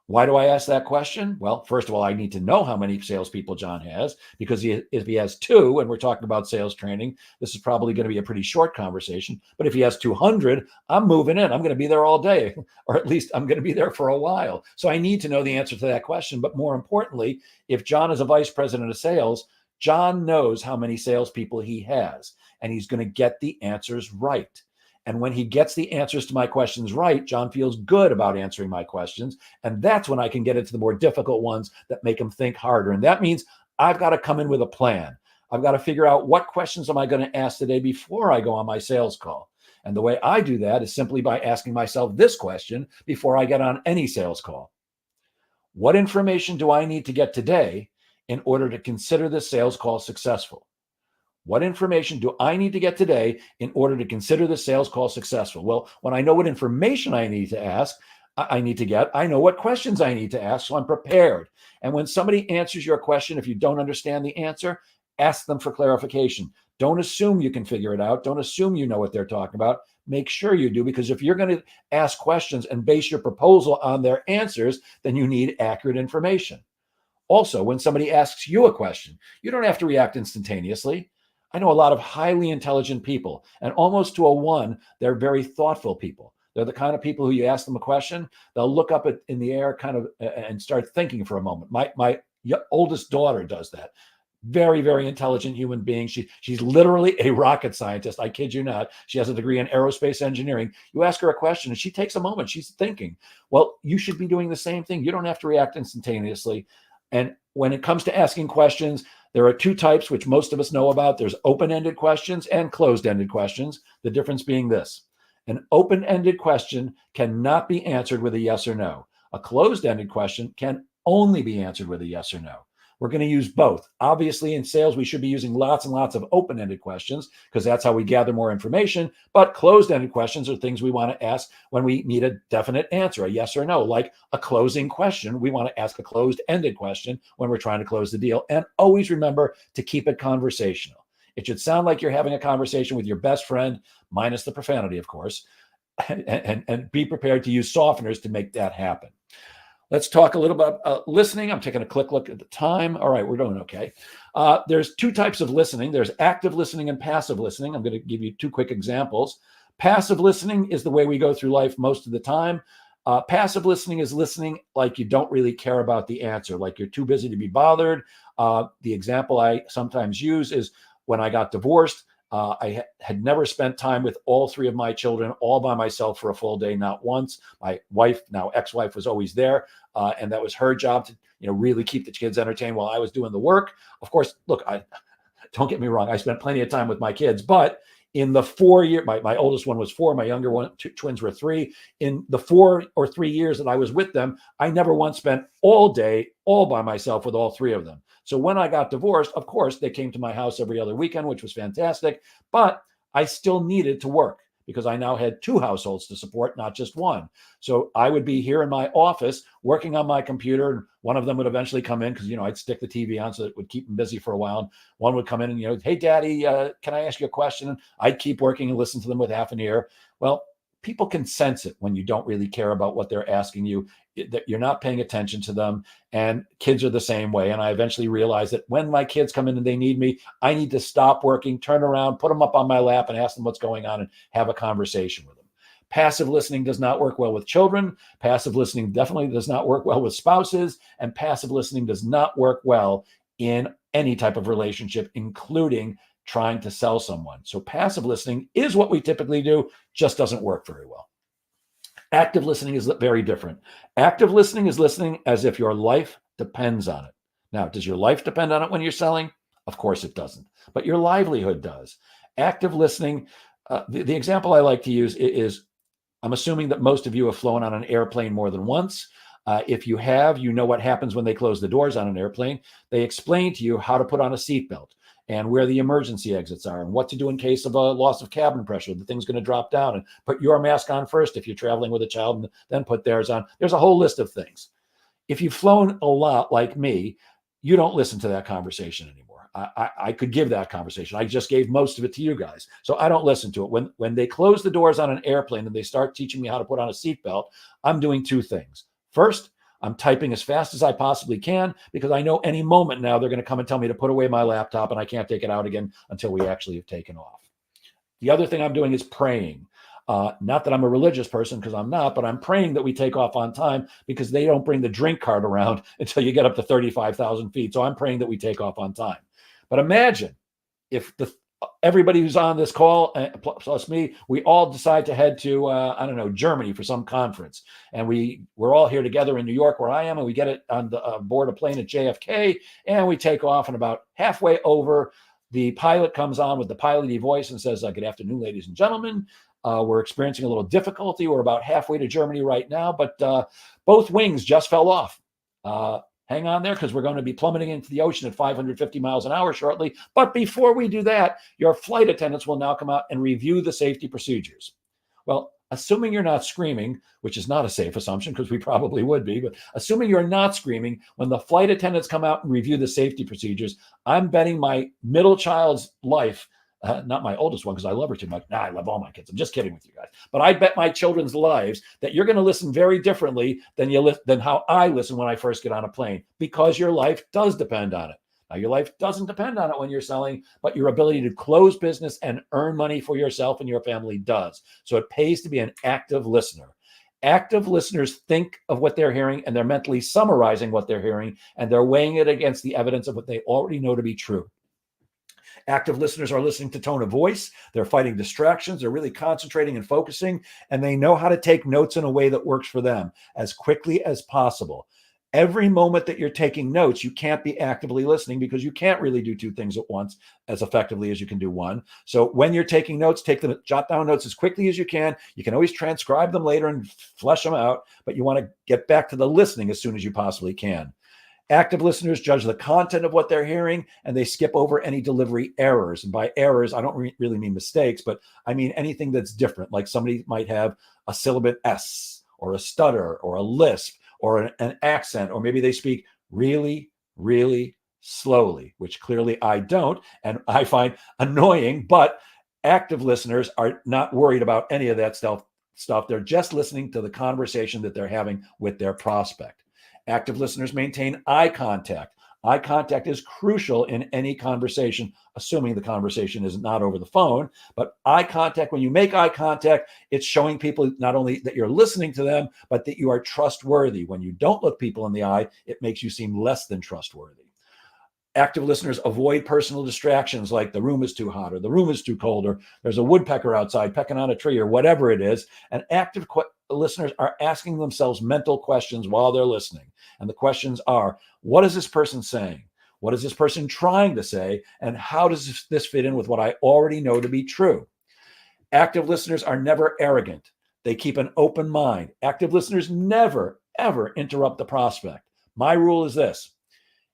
Why do I ask that question? Well, first of all, I need to know how many salespeople John has, because if he has 2, and we're talking about sales training, this is probably going to be a pretty short conversation. But if he has 200, I'm moving in. I'm going to be there all day, or at least I'm going to be there for a while. So I need to know the answer to that question. But more importantly, if John is a vice president of sales, John knows how many salespeople he has, and he's going to get the answers right. And when he gets the answers to my questions right, John feels good about answering my questions. And that's when I can get into the more difficult ones that make him think harder. And that means I've got to come in with a plan. I've got to figure out what questions am I going to ask today before I go on my sales call. And the way I do that is simply by asking myself this question before I get on any sales call. What information do I need to get today in order to consider this sales call successful? What information do I need to get today in order to consider the sales call successful? Well, when I know what information I need to ask, I need to get, I know what questions I need to ask, so I'm prepared. And when somebody answers your question, if you don't understand the answer, ask them for clarification. Don't assume you can figure it out. Don't assume you know what they're talking about. Make sure you do, because if you're going to ask questions and base your proposal on their answers, then you need accurate information. Also, when somebody asks you a question, you don't have to react instantaneously. I know a lot of highly intelligent people, and almost to a one, they're very thoughtful people. They're the kind of people who you ask them a question, they'll look up in the air kind of and start thinking for a moment. My oldest daughter does that. Very, very intelligent human being. She's literally a rocket scientist. I kid you not. She has a degree in aerospace engineering. You ask her a question and she takes a moment. She's thinking. Well, you should be doing the same thing. You don't have to react instantaneously. And when it comes to asking questions, there are 2 types, which most of us know about. There's open-ended questions and closed-ended questions. The difference being this: an open-ended question cannot be answered with a yes or no. A closed-ended question can only be answered with a yes or no. We're going to use both. Obviously, in sales, we should be using lots and lots of open-ended questions, because that's how we gather more information. But closed-ended questions are things we want to ask when we need a definite answer, a yes or no. Like a closing question, we want to ask a closed-ended question when we're trying to close the deal. And always remember to keep it conversational. It should sound like you're having a conversation with your best friend, minus the profanity, of course, and be prepared to use softeners to make that happen. Let's talk a little about listening. I'm taking a quick look at the time. All right, we're doing okay. There's 2 types of listening. There's active listening and passive listening. I'm going to give you 2 quick examples. Passive listening is the way we go through life most of the time. Passive listening is listening like you don't really care about the answer, like you're too busy to be bothered. The example I sometimes use is when I got divorced. I had never spent time with all 3 of my children all by myself for a full day, not once. My wife, now ex-wife, was always there, and that was her job to, really keep the kids entertained while I was doing the work. Of course, look, don't get me wrong, I spent plenty of time with my kids, but In the 4 year, my oldest one was 4, my younger one, twins were 3. In the 4 or 3 years that I was with them, I never once spent all day, all by myself with all 3 of them. So when I got divorced, of course, they came to my house every other weekend, which was fantastic, but I still needed to work because I now had 2 households to support, not just one. So I would be here in my office working on my computer, and one of them would eventually come in because, I'd stick the TV on so it would keep them busy for a while. And one would come in and, hey, Daddy, can I ask you a question? And I'd keep working and listen to them with half an ear. Well, people can sense it when you don't really care about what they're asking you, that you're not paying attention to them. And kids are the same way. And I eventually realized that when my kids come in and they need me, I need to stop working, turn around, put them up on my lap and ask them what's going on and have a conversation with them. Passive listening does not work well with children. Passive listening definitely does not work well with spouses. And passive listening does not work well in any type of relationship, including trying to sell someone. So passive listening is what we typically do, just doesn't work very well. Active listening is very different. Active listening is listening as if your life depends on it. Now, does your life depend on it when you're selling? Of course it doesn't, but your livelihood does. Active listening, the example I like to use is, I'm assuming that most of you have flown on an airplane more than once. If you have, you know what happens when they close the doors on an airplane. They explain to you how to put on a seatbelt and where the emergency exits are and what to do in case of a loss of cabin pressure. The thing's going to drop down, and put your mask on first if you're traveling with a child, and then put theirs on. There's a whole list of things. If you've flown a lot like me, you don't listen to that conversation anymore. I could give that conversation. I just gave most of it to you guys. So I don't listen to it. When they close the doors on an airplane and they start teaching me how to put on a seatbelt, I'm doing 2 things. First, I'm typing as fast as I possibly can because I know any moment now they're going to come and tell me to put away my laptop and I can't take it out again until we actually have taken off. The other thing I'm doing is praying. Not that I'm a religious person, because I'm not, but I'm praying that we take off on time because they don't bring the drink cart around until you get up to 35,000 feet. So I'm praying that we take off on time. But imagine if everybody who's on this call, plus me, we all decide to head to, Germany for some conference. And we're all here together in New York where I am, and we get it on board a plane at JFK, and we take off, and about halfway over, the pilot comes on with the piloty voice and says, good afternoon, ladies and gentlemen. We're experiencing a little difficulty. We're about halfway to Germany right now, but both wings just fell off. Hang on there, because we're going to be plummeting into the ocean at 550 miles an hour shortly. But before we do that, your flight attendants will now come out and review the safety procedures. Well, assuming you're not screaming, which is not a safe assumption because we probably would be, but assuming you're not screaming, when the flight attendants come out and review the safety procedures, I'm betting my middle child's life, not my oldest one because I love her too much. I love all my kids. I'm just kidding with you guys. But I bet my children's lives that you're going to listen very differently than how I listen when I first get on a plane, because your life does depend on it. Now, your life doesn't depend on it when you're selling, but your ability to close business and earn money for yourself and your family does. So it pays to be an active listener. Active listeners think of what they're hearing, and they're mentally summarizing what they're hearing, and they're weighing it against the evidence of what they already know to be true. Active listeners are listening to tone of voice. They're fighting distractions. They're really concentrating and focusing, and they know how to take notes in a way that works for them as quickly as possible. Every moment that you're taking notes, you can't be actively listening because you can't really do 2 things at once as effectively as you can do one. So when you're taking notes, jot down notes as quickly as you can. You can always transcribe them later and flesh them out, but you want to get back to the listening as soon as you possibly can. Active listeners judge the content of what they're hearing, and they skip over any delivery errors. And by errors, I don't really mean mistakes, but I mean anything that's different. Like somebody might have a sibilant S, or a stutter, or a lisp, or an accent, or maybe they speak really, really slowly, which clearly I don't, and I find annoying. But active listeners are not worried about any of that stuff. They're just listening to the conversation that they're having with their prospect. Active listeners maintain eye contact. Eye contact is crucial in any conversation, assuming the conversation is not over the phone. But eye contact, when you make eye contact, it's showing people not only that you're listening to them, but that you are trustworthy. When you don't look people in the eye, it makes you seem less than trustworthy. Active listeners avoid personal distractions like the room is too hot, or the room is too cold, or there's a woodpecker outside pecking on a tree, or whatever it is. And active listeners are asking themselves mental questions while they're listening. And the questions are, what is this person saying? What is this person trying to say? And how does this fit in with what I already know to be true? Active listeners are never arrogant. They keep an open mind. Active listeners never, ever interrupt the prospect. My rule is this.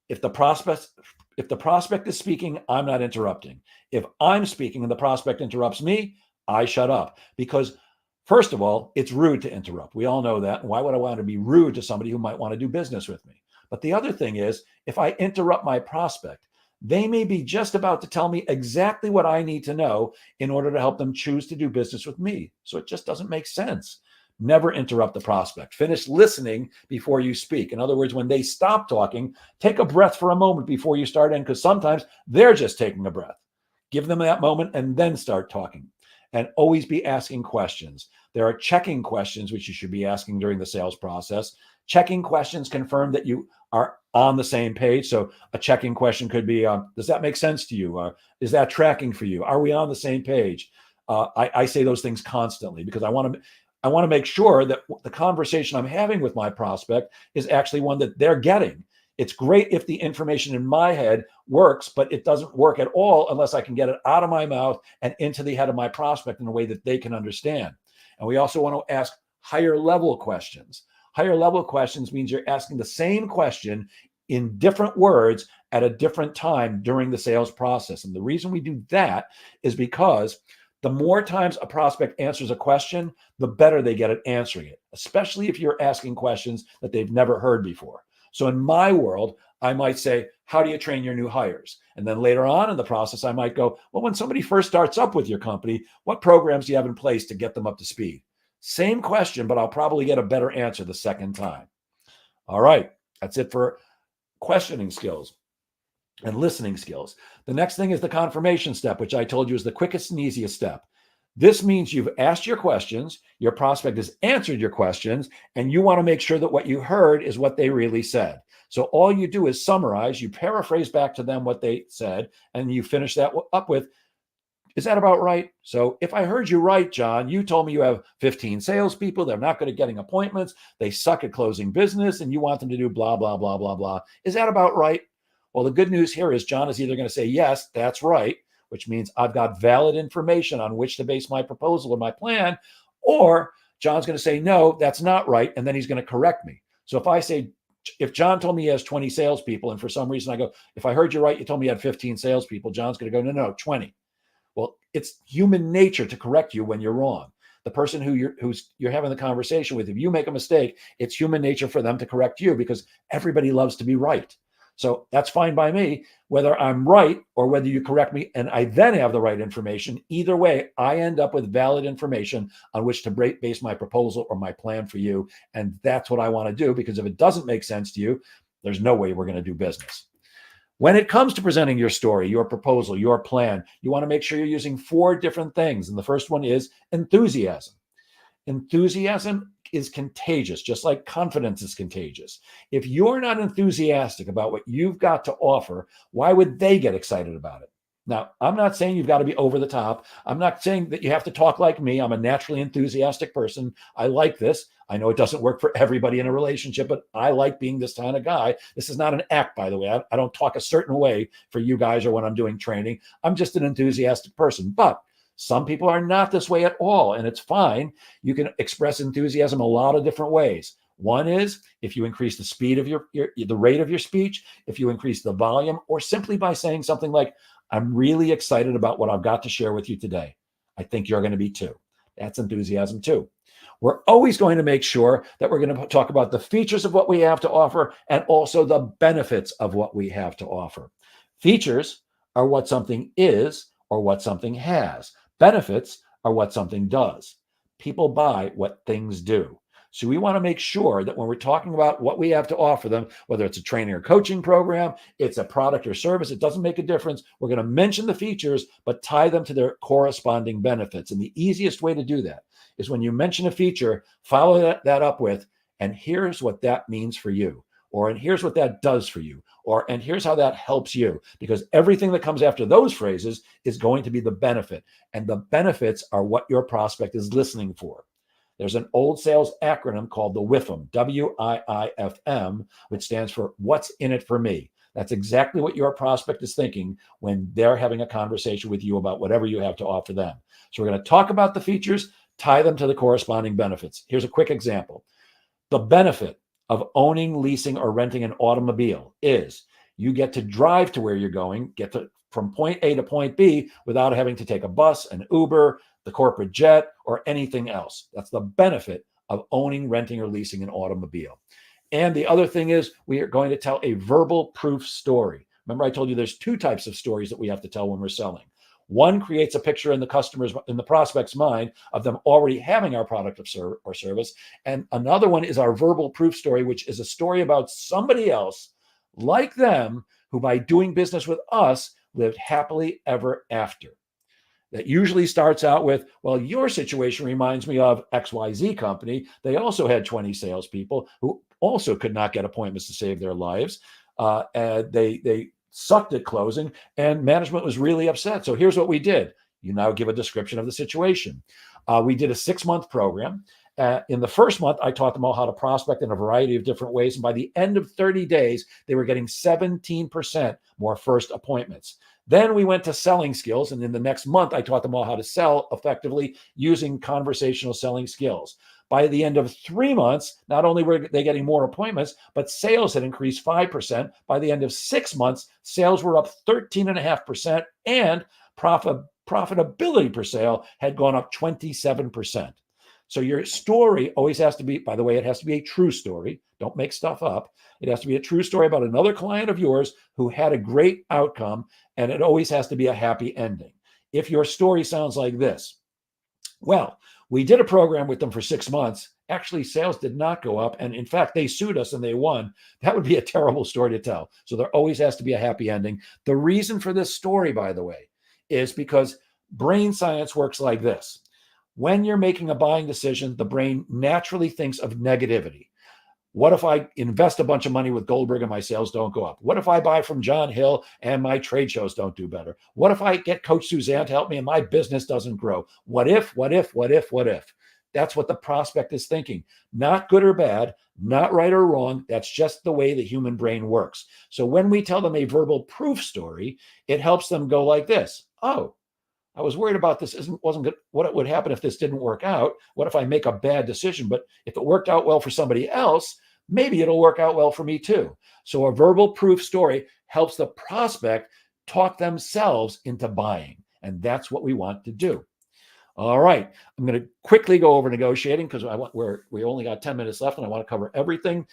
If the prospect is speaking, I'm not interrupting. If I'm speaking and the prospect interrupts me, I shut up. Because first of all, it's rude to interrupt. We all know that. Why would I want to be rude to somebody who might want to do business with me? But the other thing is, if I interrupt my prospect, they may be just about to tell me exactly what I need to know in order to help them choose to do business with me. So it just doesn't make sense. Never interrupt the prospect. Finish listening before you speak. In other words, when they stop talking, take a breath for a moment before you start in, because sometimes they're just taking a breath. Give them that moment and then start talking. And always be asking questions. There are checking questions which you should be asking during the sales process. Checking questions confirm that you are on the same page. So a checking question could be, does that make sense to you? Is that tracking for you? Are we on the same page? I say those things constantly because I want to make sure that the conversation I'm having with my prospect is actually one that they're getting. It's great if the information in my head works, but it doesn't work at all unless I can get it out of my mouth and into the head of my prospect in a way that they can understand. And we also want to ask higher level questions. Higher level questions means you're asking the same question in different words at a different time during the sales process. And the reason we do that is because the more times a prospect answers a question, the better they get at answering it, especially if you're asking questions that they've never heard before. So in my world, I might say, how do you train your new hires? And then later on in the process, I might go, well, when somebody first starts up with your company, what programs do you have in place to get them up to speed? Same question, but I'll probably get a better answer the second time. All right, that's it for questioning skills and listening skills. The next thing is the confirmation step, which I told you is the quickest and easiest step. This means you've asked your questions, your prospect has answered your questions, and you want to make sure that what you heard is what they really said. So all you do is summarize, you paraphrase back to them what they said, and you finish that up with, is that about right? So if I heard you right, John, you told me you have 15 salespeople. They're not good at getting appointments. They suck at closing business, and you want them to do blah, blah, blah, blah, blah. Is that about right? Well, the good news here is John is either going to say, yes, that's right, which means I've got valid information on which to base my proposal or my plan, or John's going to say, no, that's not right, and then he's going to correct me. So if John told me he has 20 salespeople, and for some reason I go, if I heard you right, you told me you had 15 salespeople, John's going to go, no, 20. Well, it's human nature to correct you when you're wrong. The person who you're having the conversation with, if you make a mistake, it's human nature for them to correct you because everybody loves to be right. So that's fine by me, whether I'm right or whether you correct me and I then have the right information. Either way, I end up with valid information on which to base my proposal or my plan for you. And that's what I want to do, because if it doesn't make sense to you, there's no way we're going to do business. When it comes to presenting your story, your proposal, your plan, you want to make sure you're using 4 different things. And the first one is enthusiasm. Enthusiasm is contagious, just like confidence is contagious. If you're not enthusiastic about what you've got to offer, why would they get excited about it? Now, I'm not saying you've got to be over the top. I'm not saying that you have to talk like me. I'm a naturally enthusiastic person. I like this. I know it doesn't work for everybody in a relationship, but I like being this kind of guy. This is not an act, by the way. I don't talk a certain way for you guys or when I'm doing training. I'm just an enthusiastic person. But some people are not this way at all, and it's fine. You can express enthusiasm a lot of different ways. One is if you increase the speed of the rate of your speech, if you increase the volume, or simply by saying something like, I'm really excited about what I've got to share with you today. I think you're going to be too. That's enthusiasm too. We're always going to make sure that we're going to talk about the features of what we have to offer and also the benefits of what we have to offer. Features are what something is or what something has. Benefits are what something does. People buy what things do. So we want to make sure that when we're talking about what we have to offer them, whether it's a training or coaching program, it's a product or service, it doesn't make a difference. We're going to mention the features, but tie them to their corresponding benefits. And the easiest way to do that is when you mention a feature, follow that up with, and here's what that means for you, or and here's what that does for you, or and here's how that helps you, because everything that comes after those phrases is going to be the benefit, and the benefits are what your prospect is listening for. There's an old sales acronym called the WIFM, WIIFM, which stands for What's in it for me. That's exactly what your prospect is thinking when they're having a conversation with you about whatever you have to offer them. So we're going to talk about the features, tie them to the corresponding benefits. Here's a quick example. The benefit of owning, leasing, or renting an automobile is you get to drive to where you're going, from point A to point B without having to take a bus, an Uber, the corporate jet, or anything else. That's the benefit of owning, renting, or leasing an automobile. And the other thing is we are going to tell a verbal proof story. Remember, I told you there's two types of stories that we have to tell when we're selling. One creates a picture in the prospect's mind of them already having our product or service. And another one is our verbal proof story, which is a story about somebody else like them who, by doing business with us, lived happily ever after. That usually starts out with, well, your situation reminds me of XYZ company. They also had 20 salespeople who also could not get appointments to save their lives. And they sucked at closing, and management was really upset. So here's what we did. You now give a description of the situation. We did a 6-month program. In the first month, I taught them all how to prospect in a variety of different ways. And by the end of 30 days, they were getting 17% more first appointments. Then we went to selling skills. And in the next month, I taught them all how to sell effectively using conversational selling skills. By the end of 3 months, not only were they getting more appointments, but sales had increased 5%. By the end of 6 months, sales were up 13.5%, and profitability per sale had gone up 27%. So your story always has to be, by the way, it has to be a true story. Don't make stuff up. It has to be a true story about another client of yours who had a great outcome, and it always has to be a happy ending. If your story sounds like this, well, we did a program with them for 6 months. Actually, sales did not go up. And in fact, they sued us and they won. That would be a terrible story to tell. So there always has to be a happy ending. The reason for this story, by the way, is because brain science works like this. When you're making a buying decision, the brain naturally thinks of negativity. What if I invest a bunch of money with Goldberg and my sales don't go up? What if I buy from John Hill and my trade shows don't do better? What if I get Coach Suzanne to help me and my business doesn't grow? What if? That's what the prospect is thinking. Not good or bad, not right or wrong. That's just the way the human brain works. So when we tell them a verbal proof story, it helps them go like this. Oh, I was worried about this wasn't good. What would happen if this didn't work out? What if I make a bad decision? But if it worked out well for somebody else, maybe it'll work out well for me too. So a verbal proof story helps the prospect talk themselves into buying. And that's what we want to do. All right. I'm going to quickly go over negotiating because we only got 10 minutes left and I want to cover everything.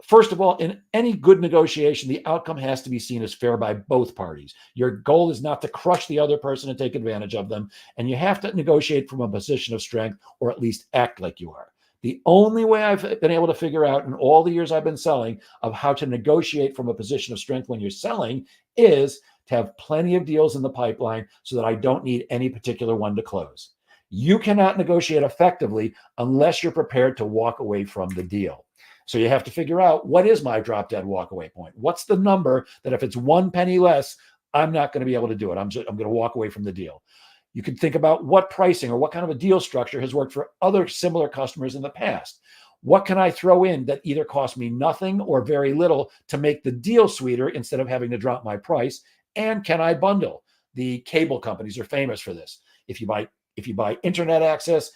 First of all, in any good negotiation, the outcome has to be seen as fair by both parties. Your goal is not to crush the other person and take advantage of them. And you have to negotiate from a position of strength, or at least act like you are. The only way I've been able to figure out in all the years I've been selling of how to negotiate from a position of strength when you're selling is to have plenty of deals in the pipeline so that I don't need any particular one to close. You cannot negotiate effectively unless you're prepared to walk away from the deal. So you have to figure out, what is my drop dead walk away point? What's the number that if it's 1 penny less, I'm not going to be able to do it. I'm going to walk away from the deal. You can think about what pricing or what kind of a deal structure has worked for other similar customers in the past. What can I throw in that either costs me nothing or very little to make the deal sweeter instead of having to drop my price? And can I bundle? The cable companies are famous for this. If you buy internet access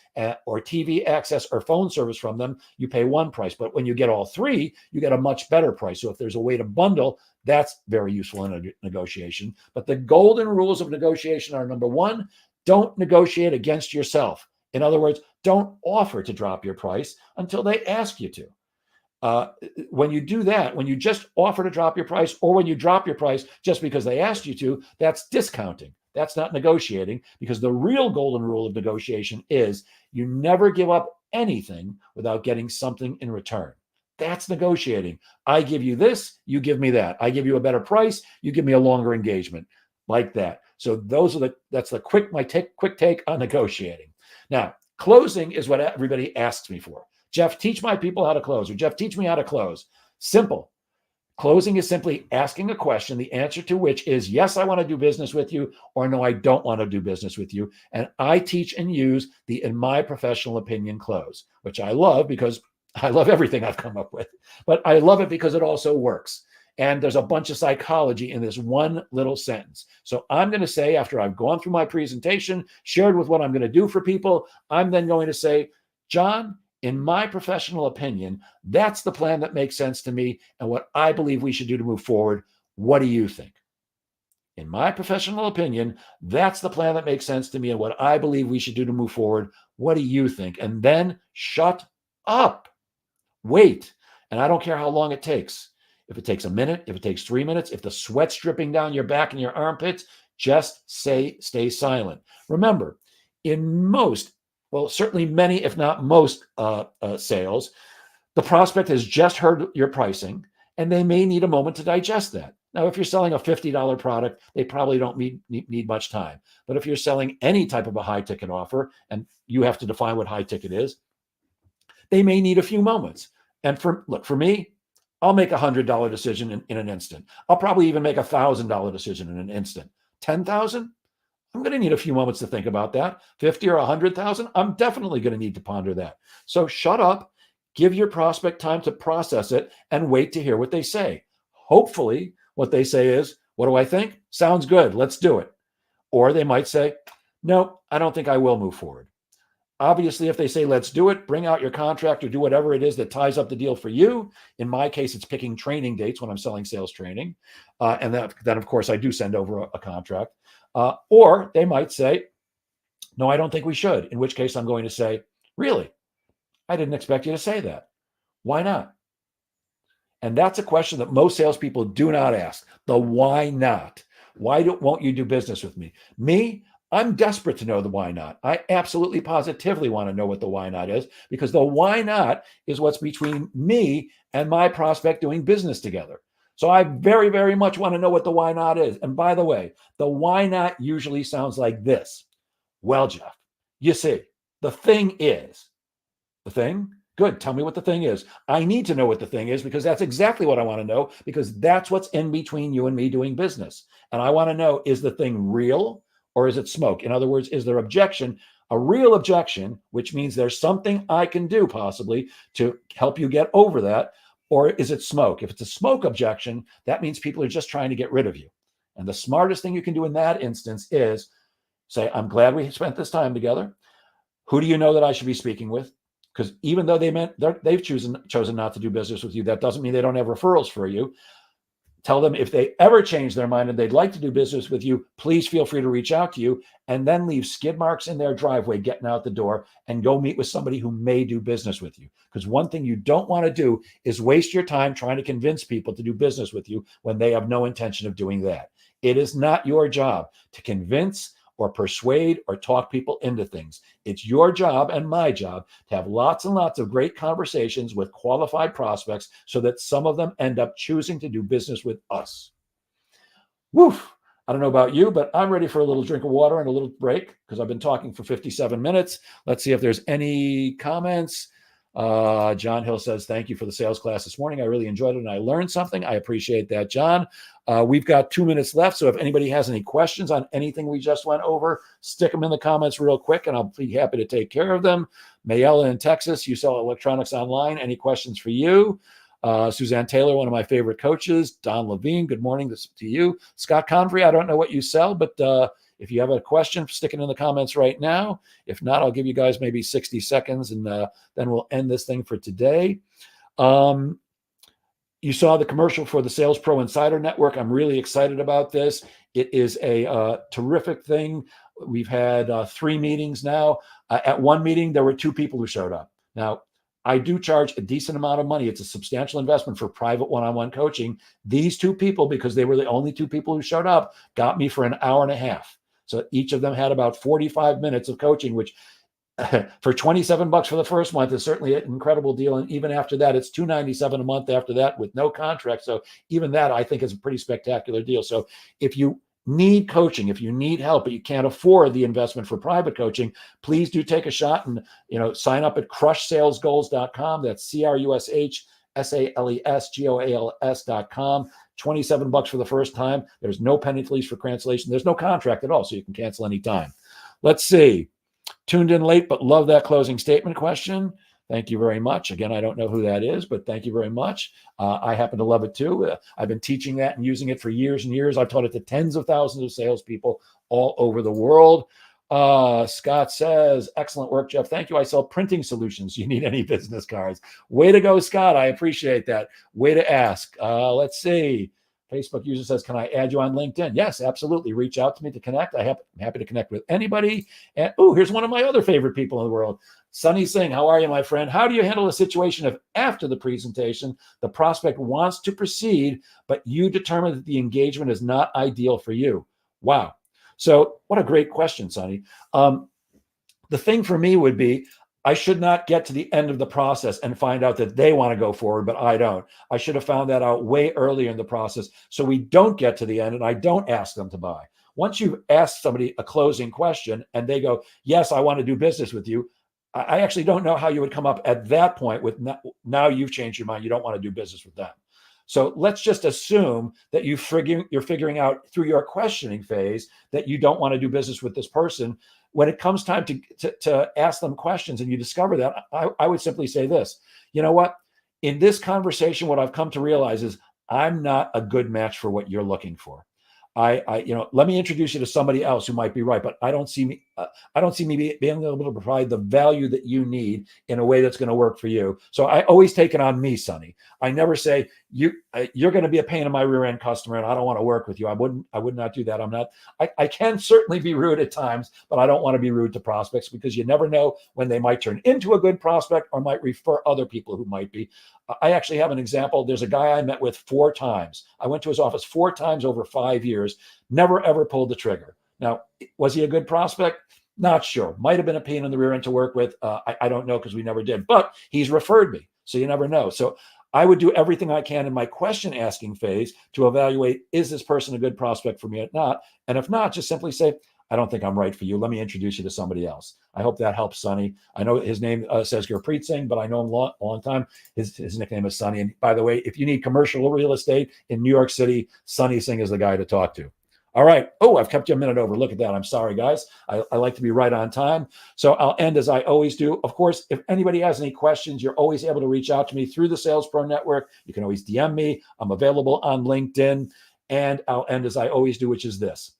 or TV access or phone service from them, you pay one price. But when you get all three, you get a much better price. So if there's a way to bundle, that's very useful in a negotiation. But the golden rules of negotiation are, number one, don't negotiate against yourself. In other words, don't offer to drop your price until they ask you to. When you do that, when you just offer to drop your price, or when you drop your price just because they asked you to, that's discounting. That's not negotiating, because the real golden rule of negotiation is you never give up anything without getting something in return. That's negotiating. I give you this, you give me that. I give you a better price, you give me a longer engagement, like that. So that's the quick take on negotiating. Now, closing is what everybody asks me for. Jeff, teach my people how to close, or Jeff, teach me how to close. Simple. Closing is simply asking a question, the answer to which is yes, I want to do business with you, or no, I don't want to do business with you. And I teach and use the, in my professional opinion, close, which I love because I love everything I've come up with. But I love it because it also works. And there's a bunch of psychology in this one little sentence. So I'm going to say, after I've gone through my presentation, shared with what I'm going to do for people, I'm then going to say, John, in my professional opinion, that's the plan that makes sense to me and what I believe we should do to move forward. What do you think? In my professional opinion, that's the plan that makes sense to me and what I believe we should do to move forward. What do you think? And then shut up. Wait. And I don't care how long it takes. If it takes a minute, if it takes 3 minutes, if the sweat's dripping down your back and your armpits, just stay silent. Remember, in most, well, certainly many, if not most sales, the prospect has just heard your pricing and they may need a moment to digest that. Now, if you're selling a $50 product, they probably don't need much time. But if you're selling any type of a high ticket offer, and you have to define what high ticket is, they may need a few moments. And for me, I'll make $100 decision in an instant. I'll probably even make $1,000 decision in an instant. 10,000? I'm going to need a few moments to think about that. 50 or 100,000? I'm definitely going to need to ponder that. So shut up, give your prospect time to process it, and wait to hear what they say. Hopefully, what they say is, what do I think? Sounds good. Let's do it. Or they might say, no, I don't think I will move forward. Obviously, if they say, let's do it, bring out your contract or do whatever it is that ties up the deal for you. In my case, it's picking training dates when I'm selling sales training. And then, of course, I do send over a contract. Or they might say, no, I don't think we should. In which case I'm going to say, really? I didn't expect you to say that. Why not? And that's a question that most salespeople do not ask. The why not? Why won't you do business with me? Me, I'm desperate to know the why not. I absolutely positively want to know what the why not is, because the why not is what's between me and my prospect doing business together. So I very, very much want to know what the why not is. And by the way, the why not usually sounds like this. Well, Jeff, you see, the thing is. The thing? Good. Tell me what the thing is. I need to know what the thing is because that's exactly what I want to know, because that's what's in between you and me doing business. And I want to know, is the thing real or is it smoke? In other words, is there objection, a real objection, which means there's something I can do possibly to help you get over that, or is it smoke? If it's a smoke objection, that means people are just trying to get rid of you. And the smartest thing you can do in that instance is say, I'm glad we spent this time together. Who do you know that I should be speaking with? Because even though they've chosen not to do business with you, that doesn't mean they don't have referrals for you. Tell them if they ever change their mind and they'd like to do business with you, please feel free to reach out to you, and then leave skid marks in their driveway getting out the door and go meet with somebody who may do business with you. Because one thing you don't want to do is waste your time trying to convince people to do business with you when they have no intention of doing that. It is not your job to convince or persuade or talk people into things. It's your job and my job to have lots and lots of great conversations with qualified prospects so that some of them end up choosing to do business with us. Woof. I don't know about you, but I'm ready for a little drink of water and a little break because I've been talking for 57 minutes. Let's see if there's any comments. John Hill says, thank you for the sales class this morning. I really enjoyed it and I learned something. I appreciate that, John. We've got 2 minutes left. So if anybody has any questions on anything we just went over, stick them in the comments real quick and I'll be happy to take care of them. Mayella in Texas, you sell electronics online. Any questions for you? Suzanne Taylor, one of my favorite coaches. Don Levine, good morning to you. Scott Convery, I don't know what you sell, but if you have a question, stick it in the comments right now. If not, I'll give you guys maybe 60 seconds and then we'll end this thing for today. You saw the commercial for the Sales Pro Insider Network. I'm really excited about this. It is a terrific thing. We've had 3 meetings now. At one meeting, there were 2 people who showed up. Now, I do charge a decent amount of money. It's a substantial investment for private one-on-one coaching. These 2 people, because they were the only 2 people who showed up, got me for an hour and a half. So each of them had about 45 minutes of coaching, which for $27 for the first month is certainly an incredible deal. And even after that, it's $297 a month after that with no contract. So even that, I think, is a pretty spectacular deal. So if you need coaching, if you need help, but you can't afford the investment for private coaching, please do take a shot and sign up at crushsalesgoals.com. That's CRUSHSALESGOALS.com. $27 for the first time. There's no penalties for cancellation. There's no contract at all, so you can cancel anytime. Let's see. Tuned in late, but love that closing statement question. Thank you very much. Again, I don't know who that is, but thank you very much. I happen to love it too. I've been teaching that and using it for years and years. I've taught it to tens of thousands of salespeople all over the world. Scott says, excellent work, Jeff. Thank you. I sell printing solutions. You need any business cards? Way to go, Scott. I appreciate that. Way to ask. Let's see. Facebook user says, can I add you on LinkedIn? Yes, absolutely. Reach out to me to connect. I'm happy to connect with anybody. And here's one of my other favorite people in the world. Sunny Singh, how are you, my friend? How do you handle a situation if after the presentation, the prospect wants to proceed, but you determine that the engagement is not ideal for you? Wow. So what a great question, Sonny. The thing for me would be, I should not get to the end of the process and find out that they want to go forward, but I don't. I should have found that out way earlier in the process so we don't get to the end and I don't ask them to buy. Once you've asked somebody a closing question and they go, yes, I want to do business with you, I actually don't know how you would come up at that point with now you've changed your mind. You don't want to do business with them. So let's just assume that you're figuring out through your questioning phase that you don't want to do business with this person. When it comes time to ask them questions and you discover that, I would simply say this, you know what? In this conversation, what I've come to realize is I'm not a good match for what you're looking for. Let me introduce you to somebody else who might be right, but I don't see me being able to provide the value that you need in a way that's going to work for you. So I always take it on me, Sonny. I never say you're going to be a pain in my rear end customer and I don't want to work with you. I would not do that. I can certainly be rude at times, but I don't want to be rude to prospects because you never know when they might turn into a good prospect or might refer other people who might be. I actually have an example. There's a guy I met with 4 times. I went to his office 4 times over 5 years, never ever pulled the trigger. Now, was he a good prospect? Not sure. Might have been a pain in the rear end to work with. I don't know because we never did, but he's referred me. So you never know. So I would do everything I can in my question asking phase to evaluate, is this person a good prospect for me or not? And if not, just simply say, I don't think I'm right for you. Let me introduce you to somebody else. I hope that helps, Sonny. I know his name says Gurpreet Singh, but I know him a long time. His nickname is Sonny. And by the way, if you need commercial real estate in New York City, Sonny Singh is the guy to talk to. All right. Oh, I've kept you a minute over. Look at that. I'm sorry, guys. I like to be right on time. So I'll end as I always do. Of course, if anybody has any questions, you're always able to reach out to me through the Sales Pro Network. You can always DM me. I'm available on LinkedIn. And I'll end as I always do, which is this.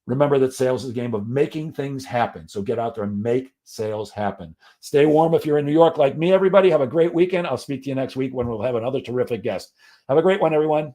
Remember that sales is a game of making things happen. So get out there and make sales happen. Stay warm if you're in New York like me, everybody. Have a great weekend. I'll speak to you next week when we'll have another terrific guest. Have a great one, everyone.